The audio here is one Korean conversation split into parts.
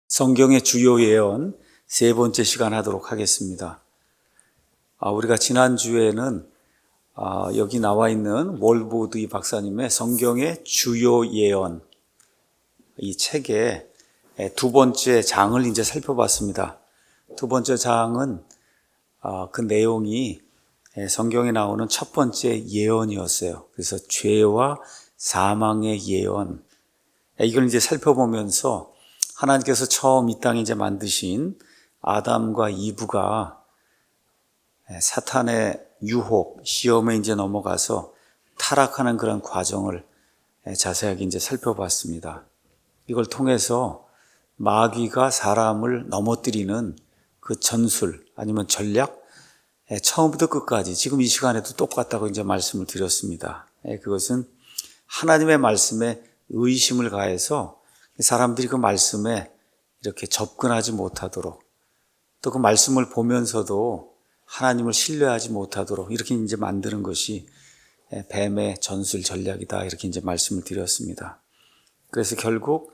성경의 주요 예언 세 번째 시간 하도록 하겠습니다. 우리가 지난주에는 여기 나와 있는 월보드 박사님의 성경의 주요 예언 이 책의 두 번째 장을 이제 살펴봤습니다. 두 번째 장은 그 내용이 성경에 나오는 첫 번째 예언이었어요. 그래서 죄와 사망의 예언. 이걸 이제 살펴보면서 하나님께서 처음 이 땅에 이제 만드신 아담과 이브가 사탄의 유혹, 시험에 이제 넘어가서 타락하는 그런 과정을 자세하게 이제 살펴봤습니다. 이걸 통해서 마귀가 사람을 넘어뜨리는 그 전술 아니면 전략, 처음부터 끝까지 지금 이 시간에도 똑같다고 이제 말씀을 드렸습니다. 그것은 하나님의 말씀에 의심을 가해서 사람들이 그 말씀에 이렇게 접근하지 못하도록, 또 그 말씀을 보면서도 하나님을 신뢰하지 못하도록 이렇게 이제 만드는 것이 뱀의 전술 전략이다, 이렇게 이제 말씀을 드렸습니다. 그래서 결국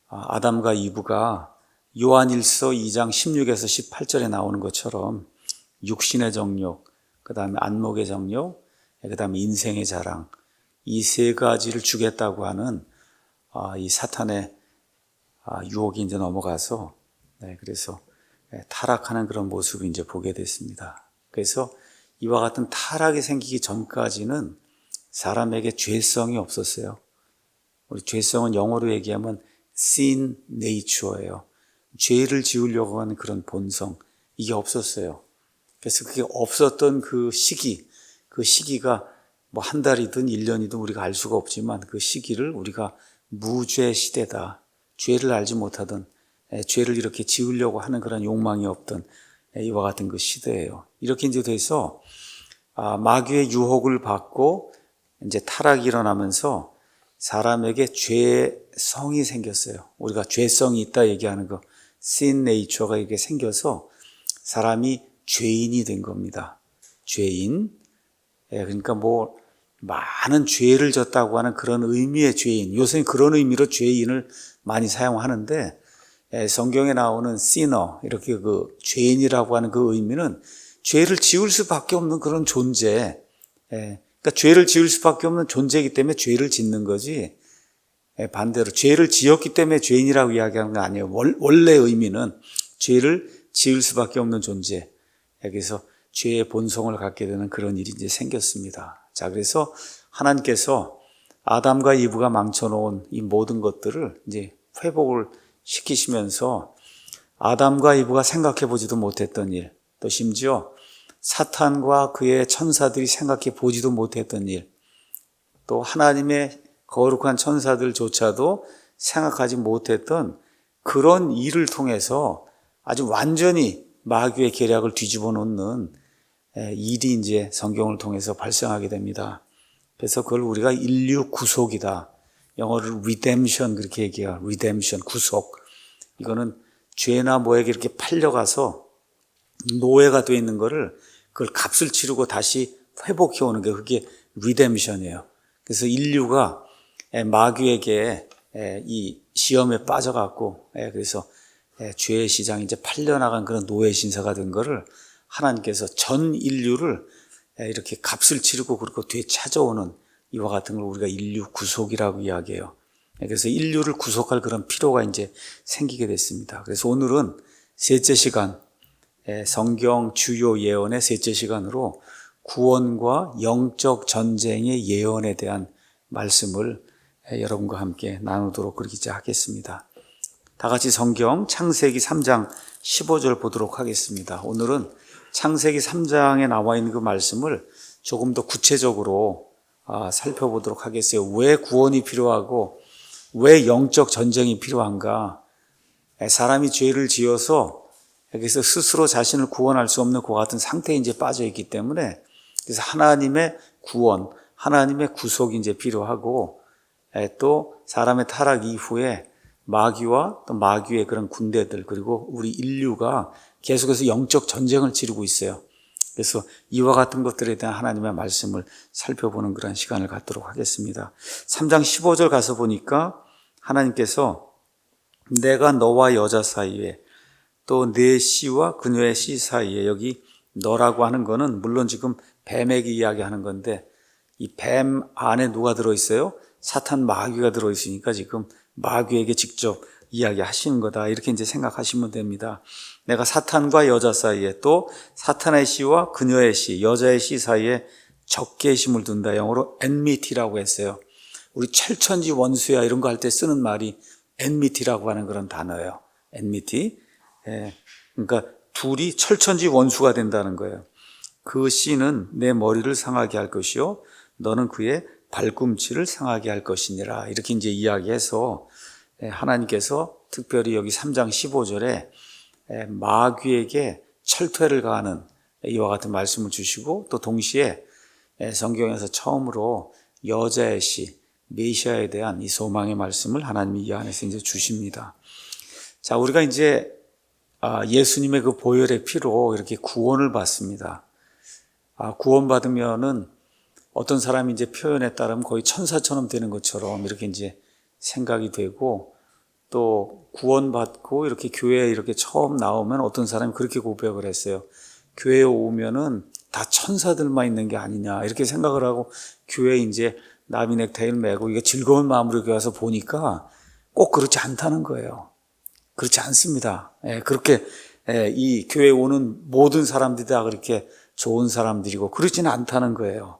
아담과 이브가 요한일서 2장 16에서 18절에 나오는 것처럼 육신의 정욕, 그 다음에 안목의 정욕, 그 다음에 인생의 자랑, 이 세 가지를 주겠다고 하는 이 사탄의 유혹이 이제 넘어가서 그래서 타락하는 그런 모습을 이제 보게 됐습니다. 그래서 이와 같은 타락이 생기기 전까지는 사람에게 죄성이 없었어요. 우리 죄성은 영어로 얘기하면 sin nature예요. 죄를 지으려고 하는 그런 본성, 이게 없었어요. 그래서 그게 없었던 그 시기가 뭐 한 달이든 1년이든 우리가 알 수가 없지만 그 시기를 우리가 무죄 시대다, 죄를 알지 못하던, 죄를 이렇게 지으려고 하는 그런 욕망이 없던 이와 같은 그 시대예요. 이렇게 이제 돼서 마귀의 유혹을 받고 이제 타락이 일어나면서 사람에게 죄성이 생겼어요. 우리가 죄성이 있다 얘기하는 거, sin nature가 이렇게 생겨서 사람이 죄인이 된 겁니다. 죄인. 그러니까 뭐 많은 죄를 졌다고 하는 그런 의미의 죄인. 요새 그런 의미로 죄인을 많이 사용하는데, 성경에 나오는 sinner, 이렇게 그 죄인이라고 하는 그 의미는 죄를 지을 수밖에 없는 그런 존재. 그러니까 죄를 지을 수밖에 없는 존재이기 때문에 죄를 짓는 거지, 반대로 죄를 지었기 때문에 죄인이라고 이야기하는 건 아니에요. 원래 의미는 죄를 지을 수밖에 없는 존재. 그래서 죄의 본성을 갖게 되는 그런 일이 이제 생겼습니다. 자, 그래서 하나님께서 아담과 이브가 망쳐놓은 이 모든 것들을 이제 회복을 시키시면서 아담과 이브가 생각해 보지도 못했던 일, 또 심지어 사탄과 그의 천사들이 생각해 보지도 못했던 일, 또 하나님의 거룩한 천사들조차도 생각하지 못했던 그런 일을 통해서 아주 완전히 마귀의 계략을 뒤집어 놓는 일이 이제 성경을 통해서 발생하게 됩니다. 그래서 그걸 우리가 인류 구속이다. 영어로 redemption 그렇게 얘기해요. redemption, 구속. 이거는 죄나 뭐에게 이렇게 팔려가서 노예가 되어 있는 거를 그걸 값을 치르고 다시 회복해 오는 게 그게 redemption이에요. 그래서 인류가 마귀에게 이 시험에 빠져갖고 그래서 죄의 시장에 이제 팔려나간 그런 노예 신사가 된 거를 하나님께서 전 인류를 이렇게 값을 치르고 그리고 되찾아오는 이와 같은 걸 우리가 인류 구속이라고 이야기해요. 그래서 인류를 구속할 그런 필요가 이제 생기게 됐습니다. 그래서 오늘은 셋째 시간, 성경 주요 예언의 셋째 시간으로 구원과 영적 전쟁의 예언에 대한 말씀을 여러분과 함께 나누도록 그렇게 하겠습니다. 다 같이 성경 창세기 3장 15절 보도록 하겠습니다. 오늘은 창세기 3장에 나와 있는 그 말씀을 조금 더 구체적으로 살펴보도록 하겠어요. 왜 구원이 필요하고 왜 영적 전쟁이 필요한가? 사람이 죄를 지어서 여기서 스스로 자신을 구원할 수 없는 그와 같은 상태에 이제 빠져 있기 때문에, 그래서 하나님의 구원, 하나님의 구속이 이제 필요하고, 또 사람의 타락 이후에 마귀와 또 마귀의 그런 군대들, 그리고 우리 인류가 계속해서 영적 전쟁을 치르고 있어요. 그래서 이와 같은 것들에 대한 하나님의 말씀을 살펴보는 그런 시간을 갖도록 하겠습니다. 3장 15절 가서 보니까 하나님께서 내가 너와 여자 사이에 또 내 씨와 그녀의 씨 사이에, 여기 너라고 하는 거는 물론 지금 뱀에게 이야기하는 건데 이 뱀 안에 누가 들어있어요? 사탄 마귀가 들어있으니까 지금 마귀에게 직접 이야기하시는 거다, 이렇게 이제 생각하시면 됩니다. 내가 사탄과 여자 사이에 또 사탄의 씨와 그녀의 씨, 여자의 씨 사이에 적개심을 둔다. 영어로 enmity라고 했어요. 우리 철천지 원수야 이런 거 할 때 쓰는 말이 enmity라고 하는 그런 단어예요. enmity. 그러니까 둘이 철천지 원수가 된다는 거예요. 그 씨는 내 머리를 상하게 할 것이요 너는 그의 발꿈치를 상하게 할 것이니라. 이렇게 이제 이야기해서 하나님께서 특별히 여기 3장 15절에 마귀에게 철퇴를 가하는 이와 같은 말씀을 주시고, 또 동시에 성경에서 처음으로 여자의 씨 메시아에 대한 이 소망의 말씀을 하나님이 이 안에서 이제 주십니다. 자, 우리가 이제 예수님의 그 보혈의 피로 이렇게 구원을 받습니다. 구원받으면은 어떤 사람이 이제 표현에 따르면 거의 천사처럼 되는 것처럼 이렇게 이제 생각이 되고, 또 구원받고 이렇게 교회에 이렇게 처음 나오면 어떤 사람이 그렇게 고백을 했어요. 교회에 오면은 다 천사들만 있는 게 아니냐, 이렇게 생각을 하고 교회에 이제 나비 넥타이를 메고 이게 즐거운 마음으로 교회 와서 보니까 꼭 그렇지 않다는 거예요. 그렇지 않습니다. 그렇게 이 교회에 오는 모든 사람들이 다 그렇게 좋은 사람들이고 그렇지는 않다는 거예요.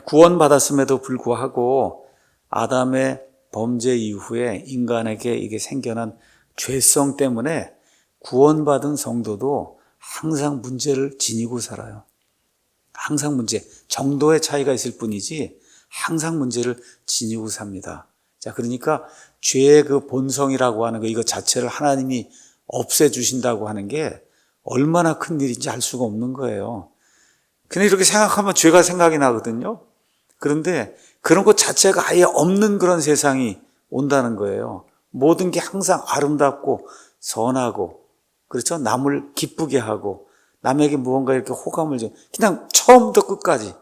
구원받았음에도 불구하고 아담의 범죄 이후에 인간에게 이게 생겨난 죄성 때문에 구원받은 성도도 항상 문제를 지니고 살아요. 항상 문제, 정도의 차이가 있을 뿐이지 항상 문제를 지니고 삽니다. 자, 그러니까 죄의 그 본성이라고 하는 거, 이거 자체를 하나님이 없애주신다고 하는 게 얼마나 큰 일인지 알 수가 없는 거예요. 그냥 이렇게 생각하면 죄가 생각이 나거든요. 그런데 그런 것 자체가 아예 없는 그런 세상이 온다는 거예요. 모든 게 항상 아름답고 선하고, 그렇죠? 남을 기쁘게 하고 남에게 무언가 이렇게 호감을 줘. 그냥 처음부터 끝까지.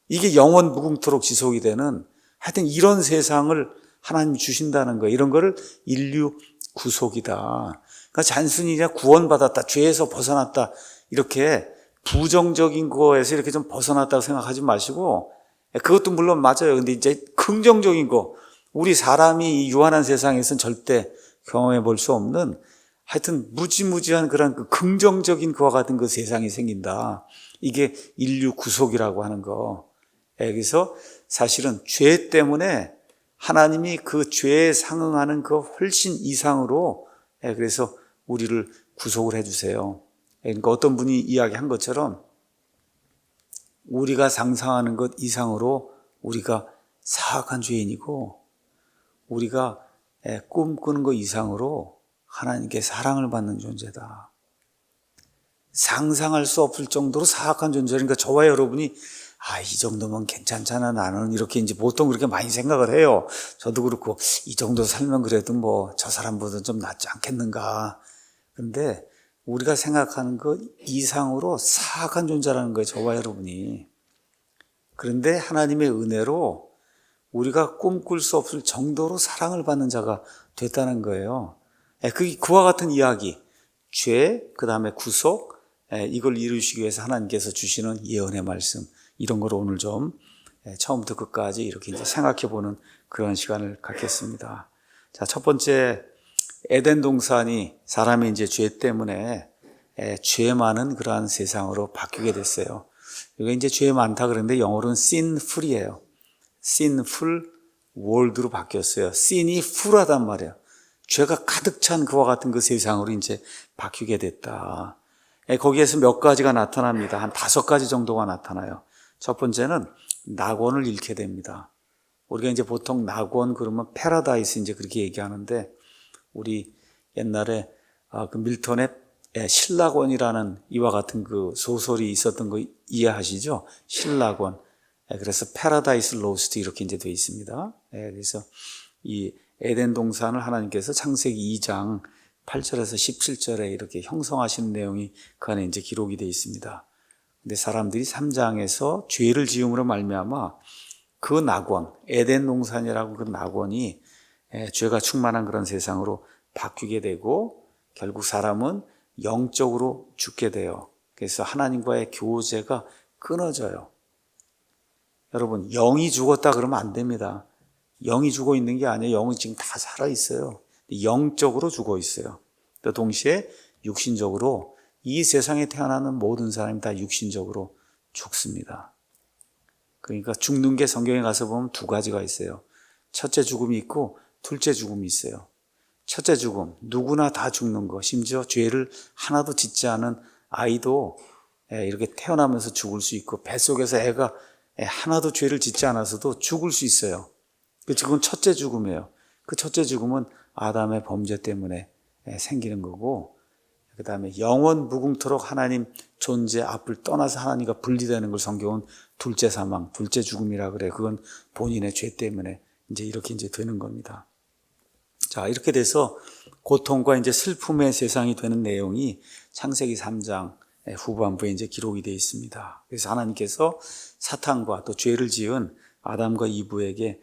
이게 영원 무궁토록 지속이 되는, 하여튼 이런 세상을 하나님이 주신다는 거예요. 이런 거를 인류 구속이다. 그러니까 단순히 그냥 구원받았다, 죄에서 벗어났다, 이렇게 부정적인 거에서 이렇게 좀 벗어났다고 생각하지 마시고, 그것도 물론 맞아요. 근데 이제 긍정적인 거, 우리 사람이 이 유한한 세상에서는 절대 경험해 볼 수 없는, 하여튼 무지무지한 그런 그 긍정적인 그와 같은 그 세상이 생긴다. 이게 인류 구속이라고 하는 거. 그래서 사실은 죄 때문에 하나님이 그 죄에 상응하는 그 훨씬 이상으로, 그래서 우리를 구속을 해주세요. 그러니까 어떤 분이 이야기한 것처럼 우리가 상상하는 것 이상으로 우리가 사악한 죄인이고, 우리가 꿈꾸는 것 이상으로 하나님께 사랑을 받는 존재다. 상상할 수 없을 정도로 사악한 존재니까 저와 여러분이 이 정도면 괜찮잖아 나는, 이렇게 이제 보통 그렇게 많이 생각을 해요. 저도 그렇고 이 정도 살면 그래도 뭐 저 사람보다 좀 낫지 않겠는가. 그런데 우리가 생각하는 것 이상으로 사악한 존재라는 거예요, 저와 여러분이. 그런데 하나님의 은혜로 우리가 꿈꿀 수 없을 정도로 사랑을 받는 자가 됐다는 거예요. 그와 같은 이야기, 죄, 그 다음에 구속, 이걸 이루시기 위해서 하나님께서 주시는 예언의 말씀, 이런 걸 오늘 좀 처음부터 끝까지 이렇게 이제 생각해 보는 그런 시간을 갖겠습니다. 자, 첫 번째, 에덴 동산이 사람의 이제 죄 때문에 죄 많은 그러한 세상으로 바뀌게 됐어요. 이게 이제 죄 많다 그러는데 영어로는 sinful이에요. sinful world로 바뀌었어요. sin이 full하단 말이에요. 죄가 가득 찬 그와 같은 그 세상으로 이제 바뀌게 됐다. 거기에서 몇 가지가 나타납니다. 한 5가지 정도가 나타나요. 첫 번째는 낙원을 잃게 됩니다. 우리가 이제 보통 낙원 그러면 패러다이스 이제 그렇게 얘기하는데, 우리 옛날에 그 밀턴의 신락원이라는 이와 같은 그 소설이 있었던 거 이해하시죠? 신락원. 그래서 패러다이스 로스트 이렇게 이제 되어 있습니다. 그래서 이 에덴 동산을 하나님께서 창세기 2장 8절에서 17절에 이렇게 형성하시는 내용이 그 안에 이제 기록이 되어 있습니다. 근데 사람들이 3장에서 죄를 지음으로 말미암아 그 낙원, 에덴 동산이라고 그 낙원이 죄가 충만한 그런 세상으로 바뀌게 되고 결국 사람은 영적으로 죽게 돼요. 그래서 하나님과의 교제가 끊어져요. 여러분, 영이 죽었다 그러면 안 됩니다. 영이 죽어 있는 게 아니에요. 영은 지금 다 살아 있어요. 영적으로 죽어 있어요. 또 동시에 육신적으로 이 세상에 태어나는 모든 사람이 다 육신적으로 죽습니다. 그러니까 죽는 게 성경에 가서 보면 두 가지가 있어요. 첫째 죽음이 있고 둘째 죽음이 있어요. 첫째 죽음, 누구나 다 죽는 거. 심지어 죄를 하나도 짓지 않은 아이도 이렇게 태어나면서 죽을 수 있고, 뱃속에서 애가 하나도 죄를 짓지 않아서도 죽을 수 있어요. 그건 첫째 죽음이에요. 그 첫째 죽음은 아담의 범죄 때문에 생기는 거고, 그 다음에 영원 무궁토록 하나님 존재 앞을 떠나서 하나님과 분리되는 걸 성경은 둘째 사망, 둘째 죽음이라 그래. 그건 본인의 죄 때문에 이렇게 되는 겁니다. 자, 이렇게 돼서 고통과 슬픔의 세상이 되는 내용이 창세기 3장 후반부에 기록이 되어 있습니다. 그래서 하나님께서 사탄과 또 죄를 지은 아담과 이브에게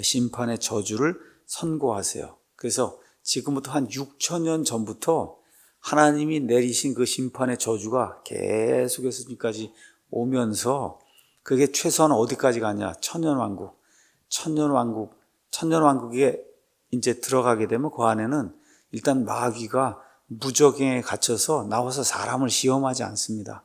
심판의 저주를 선고하세요. 그래서 지금부터 한 6천년 전부터 하나님이 내리신 그 심판의 저주가 계속해서 지금까지 오면서, 그게 최소한 어디까지 가냐? 천년왕국. 천년왕국에 들어가게 되면 그 안에는 일단 마귀가 무적행에 갇혀서 나와서 사람을 시험하지 않습니다.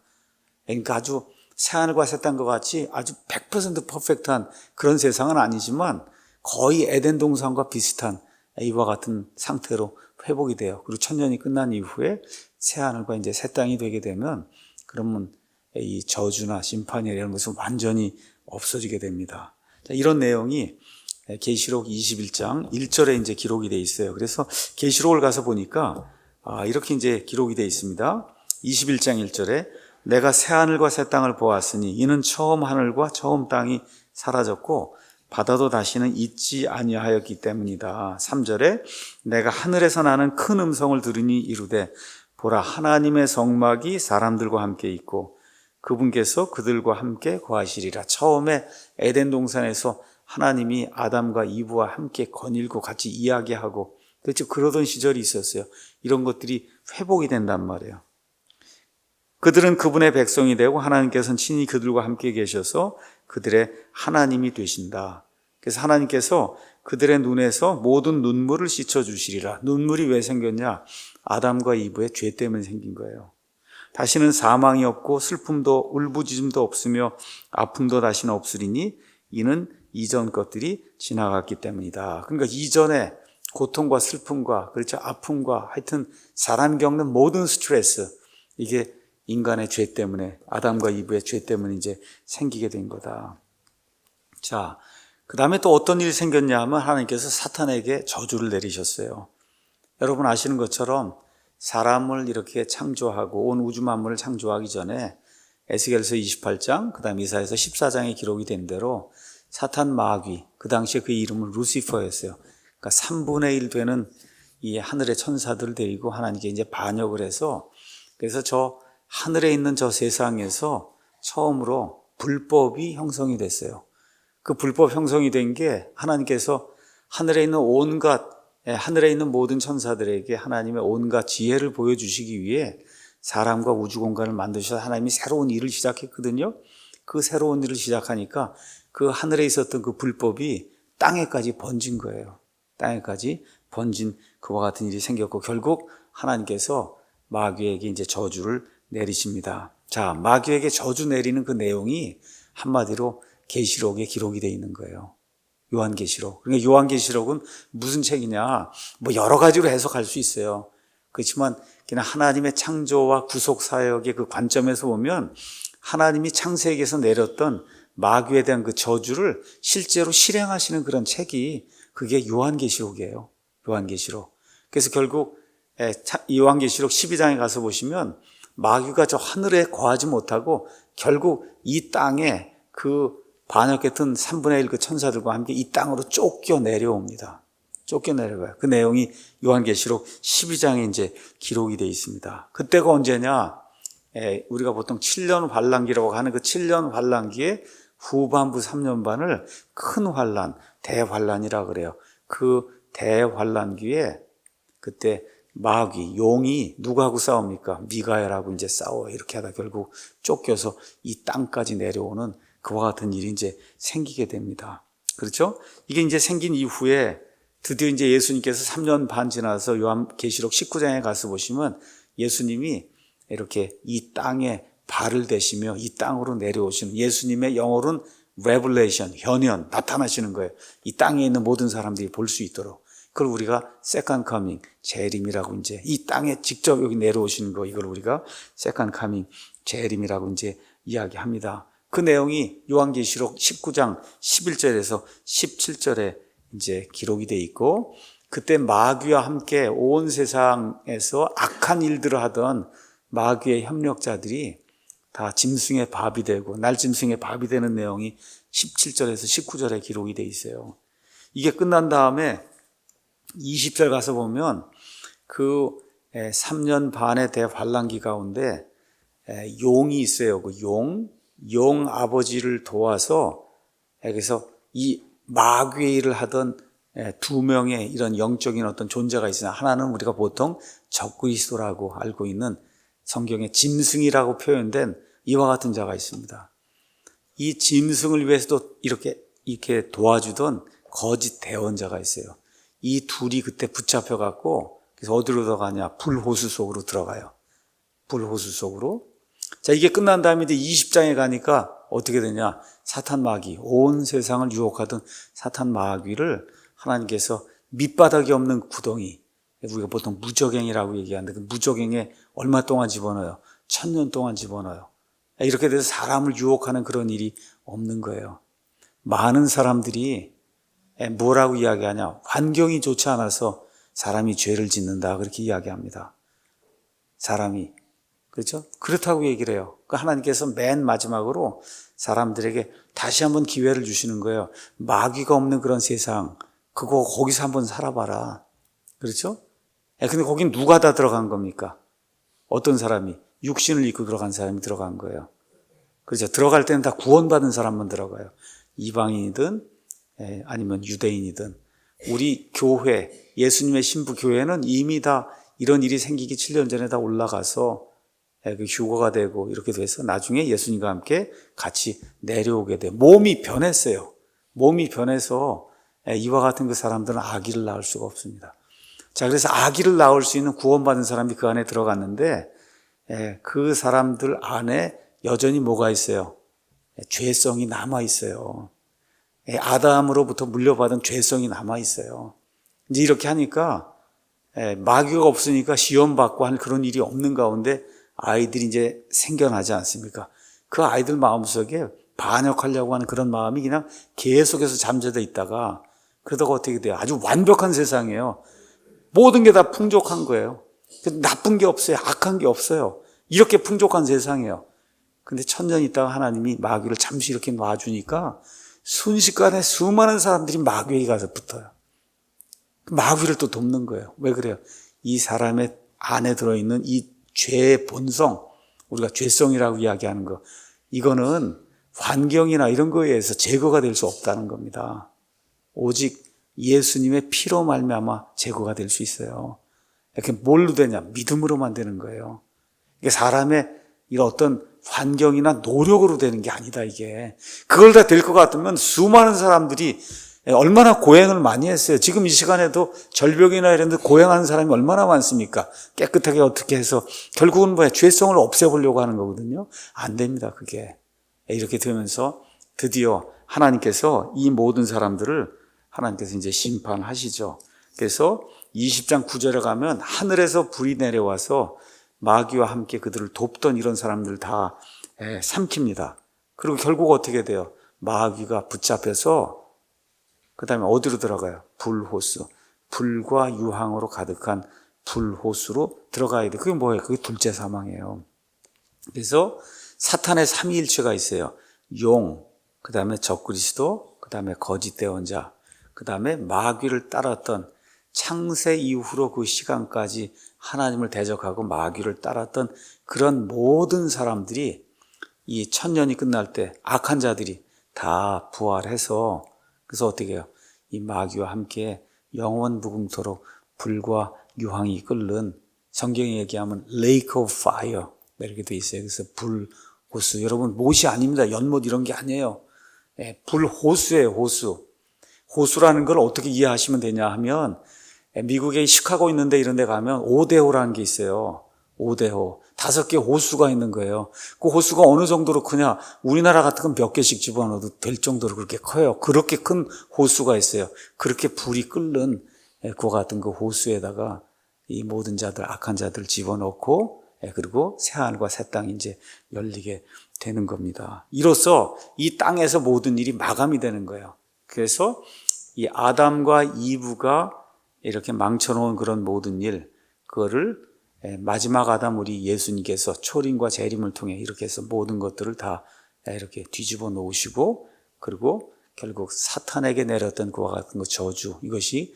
그러니까 아주 새하늘과 새 땅과 같이 아주 100% 퍼펙트한 그런 세상은 아니지만 거의 에덴 동산과 비슷한 이와 같은 상태로 회복이 돼요. 그리고 천년이 끝난 이후에 새하늘과 새 땅이 되게 되면, 그러면 이 저주나 심판이나 이런 것은 완전히 없어지게 됩니다. 자, 이런 내용이 계시록 21장 1절에 기록이 되어 있어요. 그래서 계시록을 가서 보니까 이렇게 기록이 되어 있습니다. 21장 1절에 내가 새 하늘과 새 땅을 보았으니 이는 처음 하늘과 처음 땅이 사라졌고 바다도 다시는 있지 아니하였기 때문이다. 3절에 내가 하늘에서 나는 큰 음성을 들으니 이르되 보라, 하나님의 성막이 사람들과 함께 있고 그분께서 그들과 함께 거하시리라. 처음에 에덴 동산에서 하나님이 아담과 이브와 함께 거닐고 같이 이야기하고 그러던 시절이 있었어요. 이런 것들이 회복이 된단 말이에요. 그들은 그분의 백성이 되고 하나님께서는 친히 그들과 함께 계셔서 그들의 하나님이 되신다. 그래서 하나님께서 그들의 눈에서 모든 눈물을 씻어주시리라. 눈물이 왜 생겼냐? 아담과 이브의 죄 때문에 생긴 거예요. 다시는 사망이 없고 슬픔도 울부짖음도 없으며 아픔도 다시는 없으리니 이는 이전 것들이 지나갔기 때문이다. 그러니까 이전에 고통과 슬픔과 아픔과 하여튼 사람이 겪는 모든 스트레스, 이게 인간의 죄 때문에, 아담과 이브의 죄 때문에 생기게 된 거다. 자, 그 다음에 또 어떤 일이 생겼냐 하면 하나님께서 사탄에게 저주를 내리셨어요. 여러분 아시는 것처럼 사람을 이렇게 창조하고 온 우주 만물을 창조하기 전에 에스겔서 28장, 그 다음 이사야서 14장에 기록이 된 대로 사탄 마귀, 그 당시에 그 이름은 루시퍼였어요. 그러니까 3분의 1 되는 이 하늘의 천사들을 데리고 하나님께 반역을 해서, 그래서 저 하늘에 있는 저 세상에서 처음으로 불법이 형성이 됐어요. 그 불법 형성이 된 게 하나님께서 하늘에 있는 모든 천사들에게 하나님의 온갖 지혜를 보여주시기 위해 사람과 우주 공간을 만드셔서 하나님이 새로운 일을 시작했거든요. 그 새로운 일을 시작하니까 그 하늘에 있었던 그 불법이 땅에까지 번진 거예요. 땅에까지 번진 그와 같은 일이 생겼고 결국 하나님께서 마귀에게 저주를 내리십니다. 자, 마귀에게 저주 내리는 그 내용이 한마디로 계시록에 기록이 되어 있는 거예요. 요한계시록. 그러니까 요한계시록은 무슨 책이냐? 여러 가지로 해석할 수 있어요. 그렇지만 그냥 하나님의 창조와 구속 사역의 그 관점에서 보면 하나님이 창세기에서 내렸던 마귀에 대한 그 저주를 실제로 실행하시는 그런 책이 그게 요한계시록이에요. 요한계시록. 그래서 결국 요한계시록 12장에 가서 보시면 마귀가 저 하늘에 거하지 못하고 결국 이 땅에 그 반역했던 3분의 1 그 천사들과 함께 이 땅으로 쫓겨 내려옵니다. 쫓겨 내려가요. 그 내용이 요한계시록 12장에 기록이 되어 있습니다. 그때가 언제냐? 우리가 보통 7년 환란기라고 하는 그 7년 환란기의 후반부 3년 반을 큰 환란, 대환란이라고 그래요. 그 대환란기에 그때 마귀, 용이 누구하고 싸웁니까? 미가엘하고 이제 싸워. 이렇게 하다 결국 쫓겨서 이 땅까지 내려오는 그와 같은 일이 이제 생기게 됩니다. 그렇죠? 이게 이제 생긴 이후에 드디어 이제 예수님께서 3년 반 지나서 요한계시록 19장에 가서 보시면 예수님이 이렇게 이 땅에 발을 대시며 이 땅으로 내려오시는, 예수님의 영어로는 revelation, 현현, 나타나시는 거예요. 이 땅에 있는 모든 사람들이 볼 수 있도록. 그걸 우리가 second coming, 재림이라고 이제 이 땅에 직접 여기 내려오시는 거, 이걸 우리가 second coming, 재림이라고 이제 이야기합니다. 그 내용이 요한계시록 19장 11절에서 17절에 이제 기록이 돼 있고, 그때 마귀와 함께 온 세상에서 악한 일들을 하던 마귀의 협력자들이 다 짐승의 밥이 되고 날짐승의 밥이 되는 내용이 17절에서 19절에 기록이 돼 있어요. 이게 끝난 다음에 20절 가서 보면 그 3년 반의 대환란기 가운데 용이 있어요. 그 용 아버지를 도와서 여기서 이 마귀의 일을 하던 두 명의 이런 영적인 어떤 존재가 있으나, 하나는 우리가 보통 적그리스도라고 알고 있는 성경에 짐승이라고 표현된 이와 같은 자가 있습니다. 이 짐승을 위해서도 이렇게 도와주던 거짓 대원자가 있어요. 이 둘이 그때 붙잡혀 갖고, 그래서 어디로 들어가냐? 불호수 속으로 들어가요. 불호수 속으로. 자, 이게 끝난 다음에 이제 20장에 가니까 어떻게 되냐? 사탄 마귀, 온 세상을 유혹하던 사탄 마귀를 하나님께서 밑바닥이 없는 구덩이, 우리가 보통 무적행이라고 얘기하는데 그 무적행에 얼마 동안 집어넣어요? 1000년 동안 집어넣어요. 이렇게 돼서 사람을 유혹하는 그런 일이 없는 거예요. 많은 사람들이 뭐라고 이야기하냐? 환경이 좋지 않아서 사람이 죄를 짓는다, 그렇게 이야기합니다. 사람이. 그렇죠? 그렇다고 얘기를 해요. 하나님께서 맨 마지막으로 사람들에게 다시 한번 기회를 주시는 거예요. 마귀가 없는 그런 세상, 거기서 한번 살아봐라. 그렇죠? 근데 거긴 누가 다 들어간 겁니까? 어떤 사람이? 육신을 입고 들어간 사람이 들어간 거예요. 그렇죠? 들어갈 때는 다 구원받은 사람만 들어가요. 이방인이든 아니면 유대인이든. 우리 교회, 예수님의 신부 교회는 이미 다 이런 일이 생기기 7년 전에 다 올라가서 그 휴거가 되고 이렇게 돼서 나중에 예수님과 함께 같이 내려오게 돼요. 몸이 변했어요. 몸이 변해서 이와 같은 그 사람들은 아기를 낳을 수가 없습니다. 자, 그래서 아기를 낳을 수 있는 구원받은 사람이 그 안에 들어갔는데, 그 사람들 안에 여전히 뭐가 있어요? 죄성이 남아 있어요. 아담으로부터 물려받은 죄성이 남아 있어요. 이제 이렇게 하니까 마귀가 없으니까 시험 받고 할 그런 일이 없는 가운데 아이들이 이제 생겨나지 않습니까? 그 아이들 마음속에 반역하려고 하는 그런 마음이 그냥 계속해서 잠재되어 있다가, 그러다가 어떻게 돼요? 아주 완벽한 세상이에요. 모든 게 다 풍족한 거예요. 나쁜 게 없어요. 악한 게 없어요. 이렇게 풍족한 세상이에요. 근데 1000년 있다가 하나님이 마귀를 잠시 이렇게 놔주니까 순식간에 수많은 사람들이 마귀에게 가서 붙어요. 마귀를 또 돕는 거예요. 왜 그래요? 이 사람의 안에 들어있는 이 죄의 본성, 우리가 죄성이라고 이야기하는 거, 이거는 환경이나 이런 거에 의해서 제거가 될 수 없다는 겁니다. 오직 예수님의 피로 말미암아 제거가 될 수 있어요. 이렇게 뭘로 되냐? 믿음으로만 되는 거예요. 이게 사람의 이런 어떤 환경이나 노력으로 되는 게 아니다, 이게. 그걸 다 될 것 같으면 수많은 사람들이 얼마나 고행을 많이 했어요. 지금 이 시간에도 절벽이나 이런 데 고행하는 사람이 얼마나 많습니까? 깨끗하게 어떻게 해서 결국은 뭐야? 죄성을 없애보려고 하는 거거든요. 안 됩니다, 그게. 이렇게 되면서 드디어 하나님께서 이 모든 사람들을 하나님께서 이제 심판하시죠. 그래서 20장 9절에 가면 하늘에서 불이 내려와서 마귀와 함께 그들을 돕던 이런 사람들 다 삼킵니다. 그리고 결국 어떻게 돼요? 마귀가 붙잡혀서 그 다음에 어디로 들어가요? 불호수. 불과 유황으로 가득한 불호수로 들어가야 돼. 그게 뭐예요? 그게 둘째 사망이에요. 그래서 사탄의 삼위일체가 있어요. 용, 그 다음에 적그리스도, 그 다음에 거짓 대언자, 그 다음에 마귀를 따랐던, 창세 이후로 그 시간까지 하나님을 대적하고 마귀를 따랐던 그런 모든 사람들이 이 1000년이 끝날 때 악한 자들이 다 부활해서, 그래서 어떻게 해요? 이 마귀와 함께 영원 무궁토록 불과 유황이 끓는, 성경에 얘기하면 lake of fire 이렇게 돼 있어요. 그래서 불, 호수. 여러분, 못이 아닙니다. 연못 이런 게 아니에요. 불, 호수예요. 호수. 호수라는 걸 어떻게 이해하시면 되냐 하면, 미국의 시카고 있는데 이런 데 가면 오대호라는 게 있어요. 오대호. 5개 호수가 있는 거예요. 그 호수가 어느 정도로 크냐? 우리나라 같은 건 몇 개씩 집어넣어도 될 정도로 그렇게 커요. 그렇게 큰 호수가 있어요. 그렇게 불이 끓는 그와 같은 그 호수에다가 이 모든 자들, 악한 자들 집어넣고, 그리고 새하늘과 새 땅이 이제 열리게 되는 겁니다. 이로써 이 땅에서 모든 일이 마감이 되는 거예요. 그래서 이 아담과 이브가 이렇게 망쳐놓은 그런 모든 일, 그거를 마지막 아담 우리 예수님께서 초림과 재림을 통해 이렇게 해서 모든 것들을 다 이렇게 뒤집어 놓으시고, 그리고 결국 사탄에게 내렸던 그와 같은 그 저주, 이것이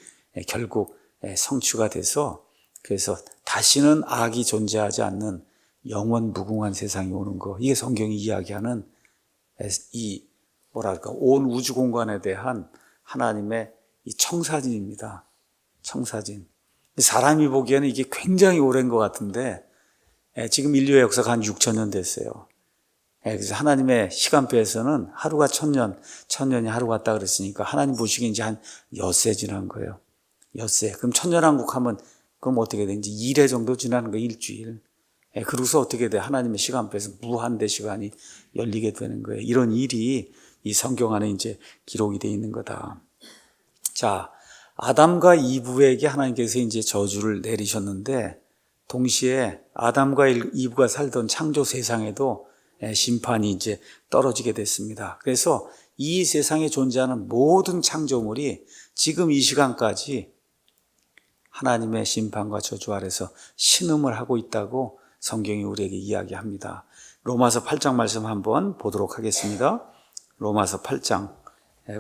결국 성취가 돼서, 그래서 다시는 악이 존재하지 않는 영원 무궁한 세상이 오는 거, 이게 성경이 이야기하는 이 뭐랄까 온 우주 공간에 대한 하나님의 이 청사진입니다. 청사진. 사람이 보기에는 이게 굉장히 오랜 것 같은데, 지금 인류의 역사가 한 6,000년 됐어요. 그래서 하나님의 시간표에서는 하루가 1,000년, 1,000년이 하루 같다 그랬으니까 하나님 보시기에 이제 한 엿새 지난 거예요. 엿새. 그럼 천년왕국 하면 그럼 어떻게 되는지 1회 정도 지나는 거예요. 일주일. 그러고서 어떻게 돼? 하나님의 시간표에서 무한대 시간이 열리게 되는 거예요. 이런 일이 이 성경 안에 이제 기록이 되어 있는 거다. 자, 아담과 이브에게 하나님께서 이제 저주를 내리셨는데, 동시에 아담과 이브가 살던 창조 세상에도 심판이 이제 떨어지게 됐습니다. 그래서 이 세상에 존재하는 모든 창조물이 지금 이 시간까지 하나님의 심판과 저주 아래서 신음을 하고 있다고 성경이 우리에게 이야기합니다. 로마서 8장 말씀 한번 보도록 하겠습니다. 로마서 8장.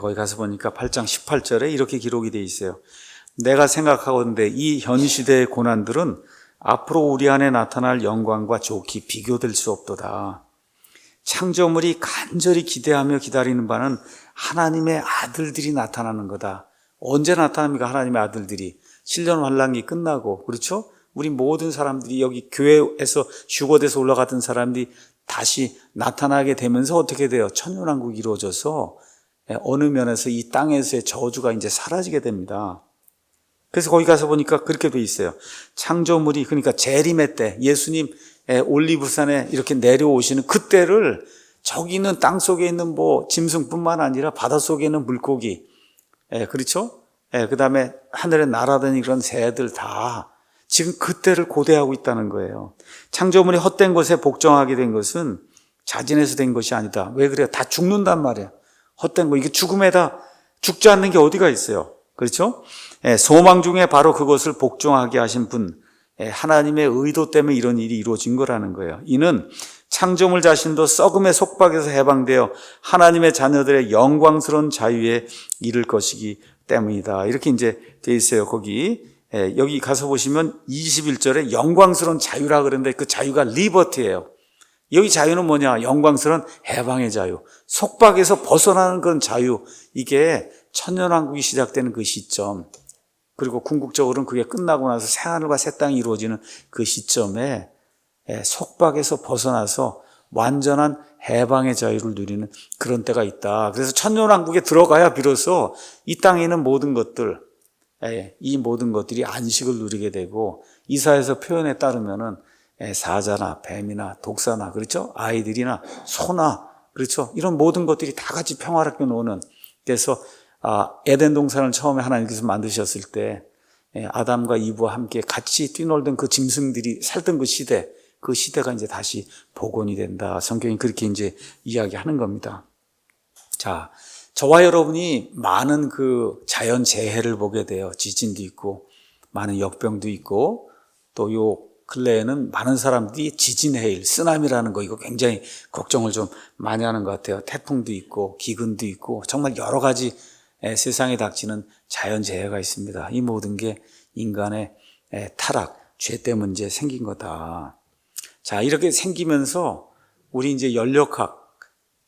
거기 가서 보니까 8장 18절에 이렇게 기록이 되어 있어요. 내가 생각하건대 이 현 시대의 고난들은 앞으로 우리 안에 나타날 영광과 좋게 비교될 수 없도다. 창조물이 간절히 기대하며 기다리는 바는 하나님의 아들들이 나타나는 거다. 언제 나타납니까? 하나님의 아들들이 7년 환란기 끝나고, 그렇죠? 우리 모든 사람들이 여기 교회에서 휴거돼서 올라갔던 사람들이 다시 나타나게 되면서 어떻게 돼요? 천년왕국이 이루어져서 어느 면에서 이 땅에서의 저주가 이제 사라지게 됩니다. 그래서 거기 가서 보니까 그렇게 돼 있어요. 창조물이, 그러니까 재림의 때, 예수님 올리브산에 이렇게 내려오시는 그때를 저기 있는 땅 속에 있는 뭐 짐승뿐만 아니라 바다 속에 있는 물고기, 그렇죠? 그 다음에 하늘에 날아다니는 그런 새들 다 지금 그때를 고대하고 있다는 거예요. 창조물이 헛된 것에 복종하게 된 것은 자진해서 된 것이 아니다. 왜 그래요? 다 죽는단 말이에요. 헛된 거. 이게 죽음에다 죽지 않는 게 어디가 있어요? 그렇죠? 소망 중에 바로 그것을 복종하게 하신 분, 하나님의 의도 때문에 이런 일이 이루어진 거라는 거예요. 이는 창조물 자신도 썩음의 속박에서 해방되어 하나님의 자녀들의 영광스러운 자유에 이를 것이기 때문이다. 이렇게 이제 돼 있어요. 거기 여기 가서 보시면 21절에 영광스러운 자유라 그러는데 그 자유가 리버티예요. 여기 자유는 뭐냐? 영광스러운 해방의 자유. 속박에서 벗어나는 그런 자유. 이게 천년왕국이 시작되는 그 시점. 그리고 궁극적으로는 그게 끝나고 나서 새하늘과 새 땅이 이루어지는 그 시점에 속박에서 벗어나서 완전한 해방의 자유를 누리는 그런 때가 있다. 그래서 천년왕국에 들어가야 비로소 이 땅에 있는 모든 것들, 이 모든 것들이 안식을 누리게 되고, 이사야서 표현에 따르면은 사자나 뱀이나 독사나, 그렇죠? 아이들이나 소나, 그렇죠? 이런 모든 것들이 다 같이 평화롭게 노는. 그래서 에덴 동산을 처음에 하나님께서 만드셨을 때 아담과 이브와 함께 같이 뛰놀던 그 짐승들이 살던 그 시대, 그 시대가 이제 다시 복원이 된다. 성경이 그렇게 이제 이야기하는 겁니다. 자, 저와 여러분이 많은 그 자연 재해를 보게 돼요. 지진도 있고, 많은 역병도 있고, 또 요 근래에는 많은 사람들이 지진 해일, 쓰나미라는 거 이거 굉장히 걱정을 좀 많이 하는 것 같아요. 태풍도 있고, 기근도 있고, 정말 여러 가지 세상에 닥치는 자연 재해가 있습니다. 이 모든 게 인간의 타락, 죄 때문에 이제 생긴 거다. 자, 이렇게 생기면서 우리 이제 연력학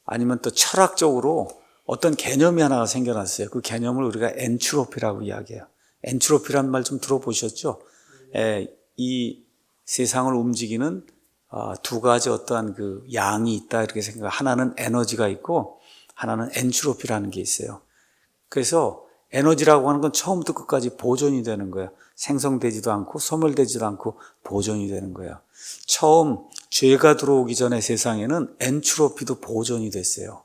아니면 또 철학적으로 어떤 개념이 하나가 생겨났어요. 그 개념을 우리가 엔트로피라고 이야기해요. 엔트로피란 말 좀 들어보셨죠? 이 세상을 움직이는 두 가지 어떠한 그 양이 있다 이렇게 생각. 하나는 에너지가 있고 하나는 엔트로피라는 게 있어요. 그래서 에너지라고 하는 건 처음부터 끝까지 보존이 되는 거예요. 생성되지도 않고 소멸되지도 않고 보존이 되는 거예요. 처음 죄가 들어오기 전에 세상에는 엔트로피도 보존이 됐어요.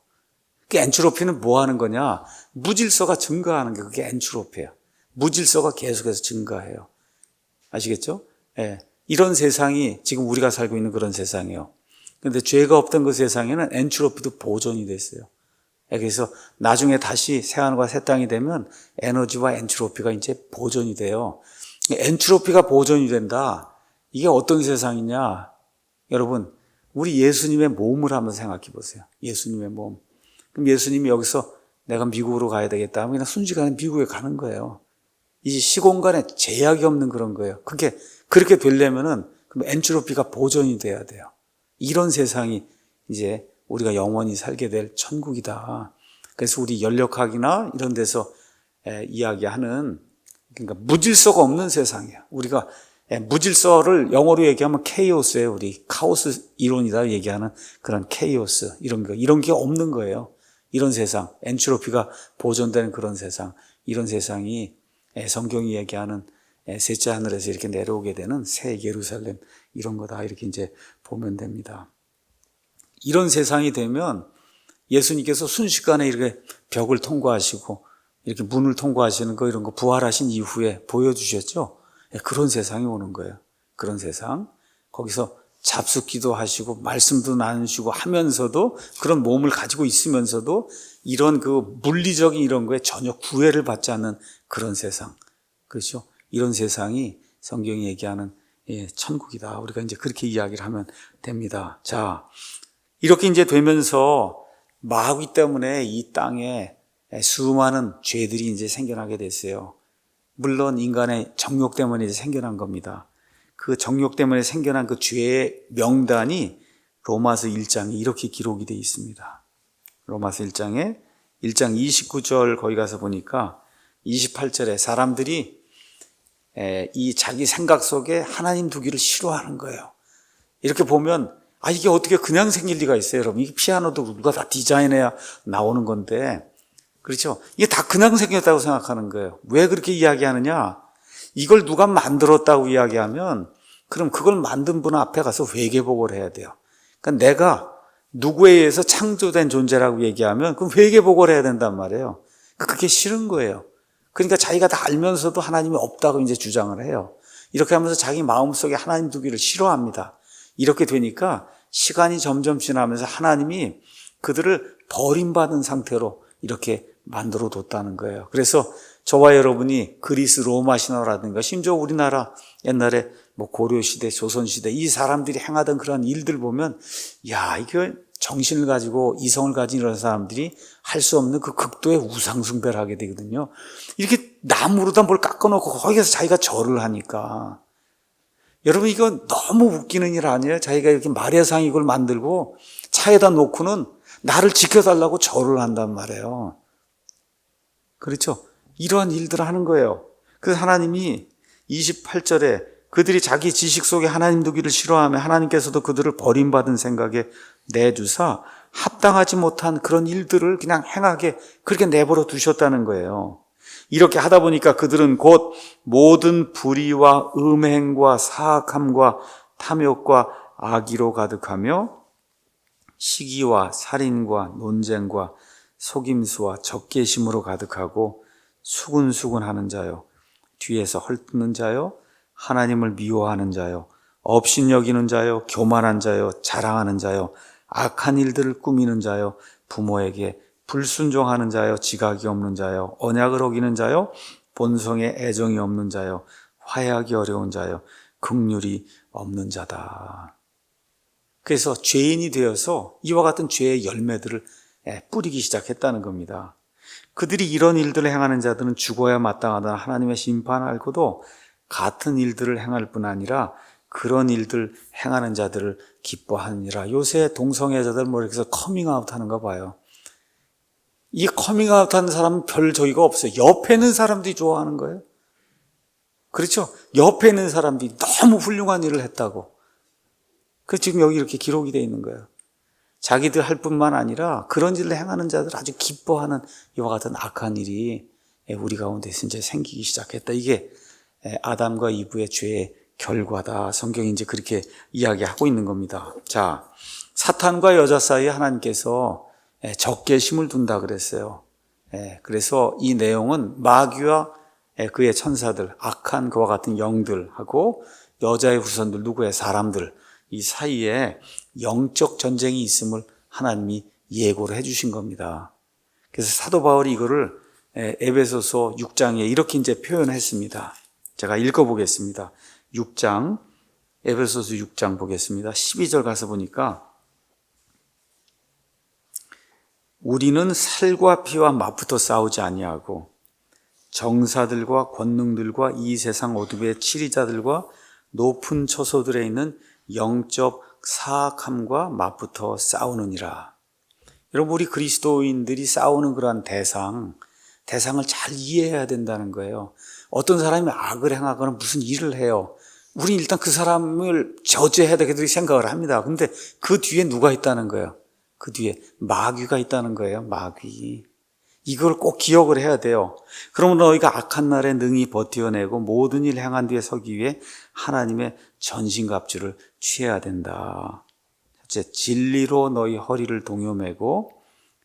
그 엔트로피는 뭐 하는 거냐? 무질서가 증가하는 게 그게 엔트로피예요. 무질서가 계속해서 증가해요. 아시겠죠? 예. 이런 세상이 지금 우리가 살고 있는 그런 세상이에요. 그런데 죄가 없던 그 세상에는 엔트로피도 보존이 됐어요. 예. 그래서 나중에 다시 새하늘과 새 땅이 되면 에너지와 엔트로피가 이제 보존이 돼요. 엔트로피가 보존이 된다. 이게 어떤 세상이냐? 여러분, 우리 예수님의 몸을 한번 생각해 보세요. 예수님의 몸. 그럼 예수님이 여기서 내가 미국으로 가야 되겠다 하면 그냥 순식간에 미국에 가는 거예요. 이 시공간에 제약이 없는 그런 거예요. 그게 그렇게 되려면은 그럼 엔트로피가 보존이 돼야 돼요. 이런 세상이 이제 우리가 영원히 살게 될 천국이다. 그래서 우리 연력학이나 이런 데서 이야기하는 그러니까 무질서가 없는 세상이에요. 우리가 무질서를 영어로 얘기하면 케이오스예요. 우리 카오스 이론이다 얘기하는 그런 케이오스 이런 게 없는 거예요. 이런 세상, 엔트로피가 보존되는 그런 세상, 이런 세상이 성경이 얘기하는 셋째 하늘에서 이렇게 내려오게 되는 새 예루살렘 이런 거다 이렇게 이제 보면 됩니다. 이런 세상이 되면 예수님께서 순식간에 이렇게 벽을 통과하시고 이렇게 문을 통과하시는 거 이런 거 부활하신 이후에 보여주셨죠. 그런 세상이 오는 거예요. 그런 세상. 거기서 잡숫기도 하시고 말씀도 나누시고 하면서도 그런 몸을 가지고 있으면서도 이런 그 물리적인 이런 거에 전혀 구애를 받지 않는 그런 세상. 그렇죠? 이런 세상이 성경이 얘기하는 천국이다. 우리가 이제 그렇게 이야기를 하면 됩니다. 자, 이렇게 이제 되면서 마귀 때문에 이 땅에 수많은 죄들이 이제 생겨나게 됐어요. 물론 인간의 정욕 때문에 이제 생겨난 겁니다. 그 정욕 때문에 생겨난 그 죄의 명단이 로마서 1장에 이렇게 기록이 되어 있습니다. 로마서 1장 29절 거기 가서 보니까 28절에 사람들이 이 자기 생각 속에 하나님 두기를 싫어하는 거예요. 이렇게 보면 이게 어떻게 그냥 생길 리가 있어요, 여러분. 이게 피아노도 누가 다 디자인해야 나오는 건데, 그렇죠? 이게 다 그냥 생겼다고 생각하는 거예요. 왜 그렇게 이야기하느냐? 이걸 누가 만들었다고 이야기하면 그럼 그걸 만든 분 앞에 가서 회개복을 해야 돼요. 그러니까 내가 누구에 의해서 창조된 존재라고 얘기하면 그럼 회개복을 해야 된단 말이에요. 그게 싫은 거예요. 그러니까 자기가 다 알면서도 하나님이 없다고 이제 주장을 해요. 이렇게 하면서 자기 마음속에 하나님 두기를 싫어합니다. 이렇게 되니까 시간이 점점 지나면서 하나님이 그들을 버림받은 상태로 이렇게 만들어 뒀다는 거예요. 그래서 저와 여러분이 그리스 로마 신화라든가 심지어 우리나라 옛날에 뭐 고려시대, 조선시대 이 사람들이 행하던 그런 일들 보면 이게 정신을 가지고 이성을 가진 이런 사람들이 할 수 없는 그 극도의 우상숭배를 하게 되거든요. 이렇게 나무로다 뭘 깎아놓고 거기서 자기가 절을 하니까 여러분 이거 너무 웃기는 일 아니에요? 자기가 이렇게 마리아상 이걸 만들고 차에다 놓고는 나를 지켜달라고 절을 한단 말이에요. 그렇죠? 이러한 일들을 하는 거예요. 그래서 하나님이 28절에 그들이 자기 지식 속에 하나님 두기를 싫어하며 하나님께서도 그들을 버림받은 생각에 내주사 합당하지 못한 그런 일들을 그냥 행하게 그렇게 내버려 두셨다는 거예요. 이렇게 하다 보니까 그들은 곧 모든 불의와 음행과 사악함과 탐욕과 악의로 가득하며 시기와 살인과 논쟁과 속임수와 적개심으로 가득하고 수군수군하는 자요, 뒤에서 헐뜯는 자요, 하나님을 미워하는 자요, 업신여기는 자요, 교만한 자요, 자랑하는 자요, 악한 일들을 꾸미는 자요, 부모에게 불순종하는 자요, 지각이 없는 자요, 언약을 어기는 자요, 본성에 애정이 없는 자요, 화해하기 어려운 자요, 긍휼이 없는 자다. 그래서 죄인이 되어서 이와 같은 죄의 열매들을 뿌리기 시작했다는 겁니다. 그들이 이런 일들을 행하는 자들은 죽어야 마땅하다는 하나님의 심판을 알고도 같은 일들을 행할 뿐 아니라 그런 일들 행하는 자들을 기뻐하느니라. 요새 동성애자들 이렇게 해서 커밍아웃 하는가 봐요. 이 커밍아웃 하는 사람은 별 저기가 없어요. 옆에 있는 사람들이 좋아하는 거예요. 그렇죠? 옆에 있는 사람들이 너무 훌륭한 일을 했다고. 그 지금 여기 이렇게 기록이 되어 있는 거예요. 자기들 할 뿐만 아니라 그런 일을 행하는 자들 아주 기뻐하는 이와 같은 악한 일이 우리 가운데 이제 생기기 시작했다. 이게 아담과 이브의 죄의 결과다. 성경이 이제 그렇게 이야기하고 있는 겁니다. 자, 사탄과 여자 사이에 하나님께서 적개심을 둔다 그랬어요. 그래서 이 내용은 마귀와 그의 천사들, 악한 그와 같은 영들하고 여자의 후손들, 누구의 사람들 이 사이에 영적 전쟁이 있음을 하나님이 예고를 해주신 겁니다. 그래서 사도 바울이 이거를 에베소서 6장에 이렇게 이제 표현했습니다. 제가 읽어보겠습니다. 6장, 에베소서 6장 보겠습니다. 12절 가서 보니까 우리는 살과 피와 맞붙어 싸우지 아니하고 정사들과 권능들과 이 세상 어둠의 치리자들과 높은 처소들에 있는 영적 사악함과 맞붙어 싸우느니라. 여러분, 우리 그리스도인들이 싸우는 그러한 대상을 잘 이해해야 된다는 거예요. 어떤 사람이 악을 행하거나 무슨 일을 해요. 우리 일단 그 사람을 저지해야 되겠다고 생각을 합니다. 근데 그 뒤에 누가 있다는 거예요? 그 뒤에 마귀가 있다는 거예요. 마귀. 이걸 꼭 기억을 해야 돼요. 그러면 너희가 악한 날에 능히 버텨내고 모든 일 행한 뒤에 서기 위해 하나님의 전신갑주를 취해야 된다. 첫째, 진리로 너희 허리를 동요매고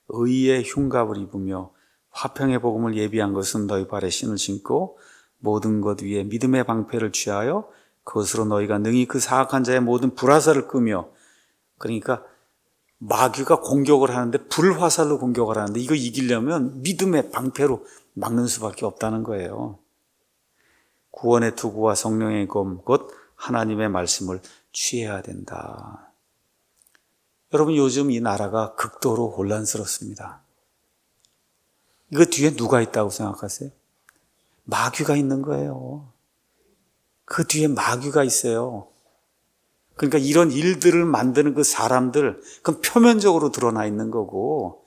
의의 흉갑을 입으며 화평의 복음을 예비한 것은 너희 발에 신을 신고 모든 것 위에 믿음의 방패를 취하여 그것으로 너희가 능히 그 사악한 자의 모든 불화살을 끄며, 그러니까 마귀가 공격을 하는데 불화살로 공격을 하는데 이거 이기려면 믿음의 방패로 막는 수밖에 없다는 거예요. 구원의 투구와 성령의 검 곧 하나님의 말씀을 취해야 된다. 여러분, 요즘 이 나라가 극도로 혼란스럽습니다. 이거 뒤에 누가 있다고 생각하세요? 마귀가 있는 거예요. 그 뒤에 마귀가 있어요. 그러니까 이런 일들을 만드는 그 사람들, 그건 표면적으로 드러나 있는 거고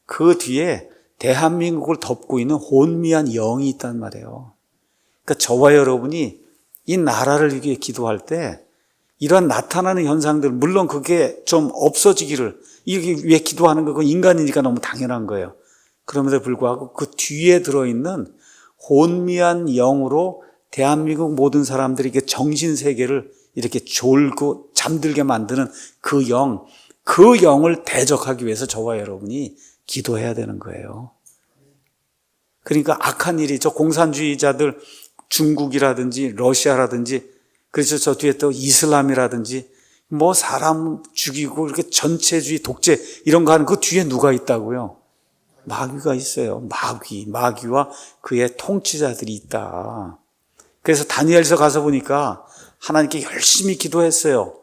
그 뒤에 대한민국을 덮고 있는 혼미한 영이 있단 말이에요. 그러니까 저와 여러분이 이 나라를 위해 기도할 때 이런 나타나는 현상들, 물론 그게 좀 없어지기를 이게 위해 기도하는 거 인간이니까 너무 당연한 거예요. 그럼에도 불구하고 그 뒤에 들어있는 혼미한 영으로 대한민국 모든 사람들이 이렇게 정신세계를 이렇게 졸고 잠들게 만드는 그 영을 대적하기 위해서 저와 여러분이 기도해야 되는 거예요. 그러니까 악한 일이 저 공산주의자들 중국이라든지 러시아라든지 그래서 저 뒤에 또 이슬람이라든지 뭐 사람 죽이고 이렇게 전체주의 독재 이런 거 하는 그 뒤에 누가 있다고요? 마귀가 있어요. 마귀와 그의 통치자들이 있다. 그래서 다니엘서 가서 보니까 하나님께 열심히 기도했어요.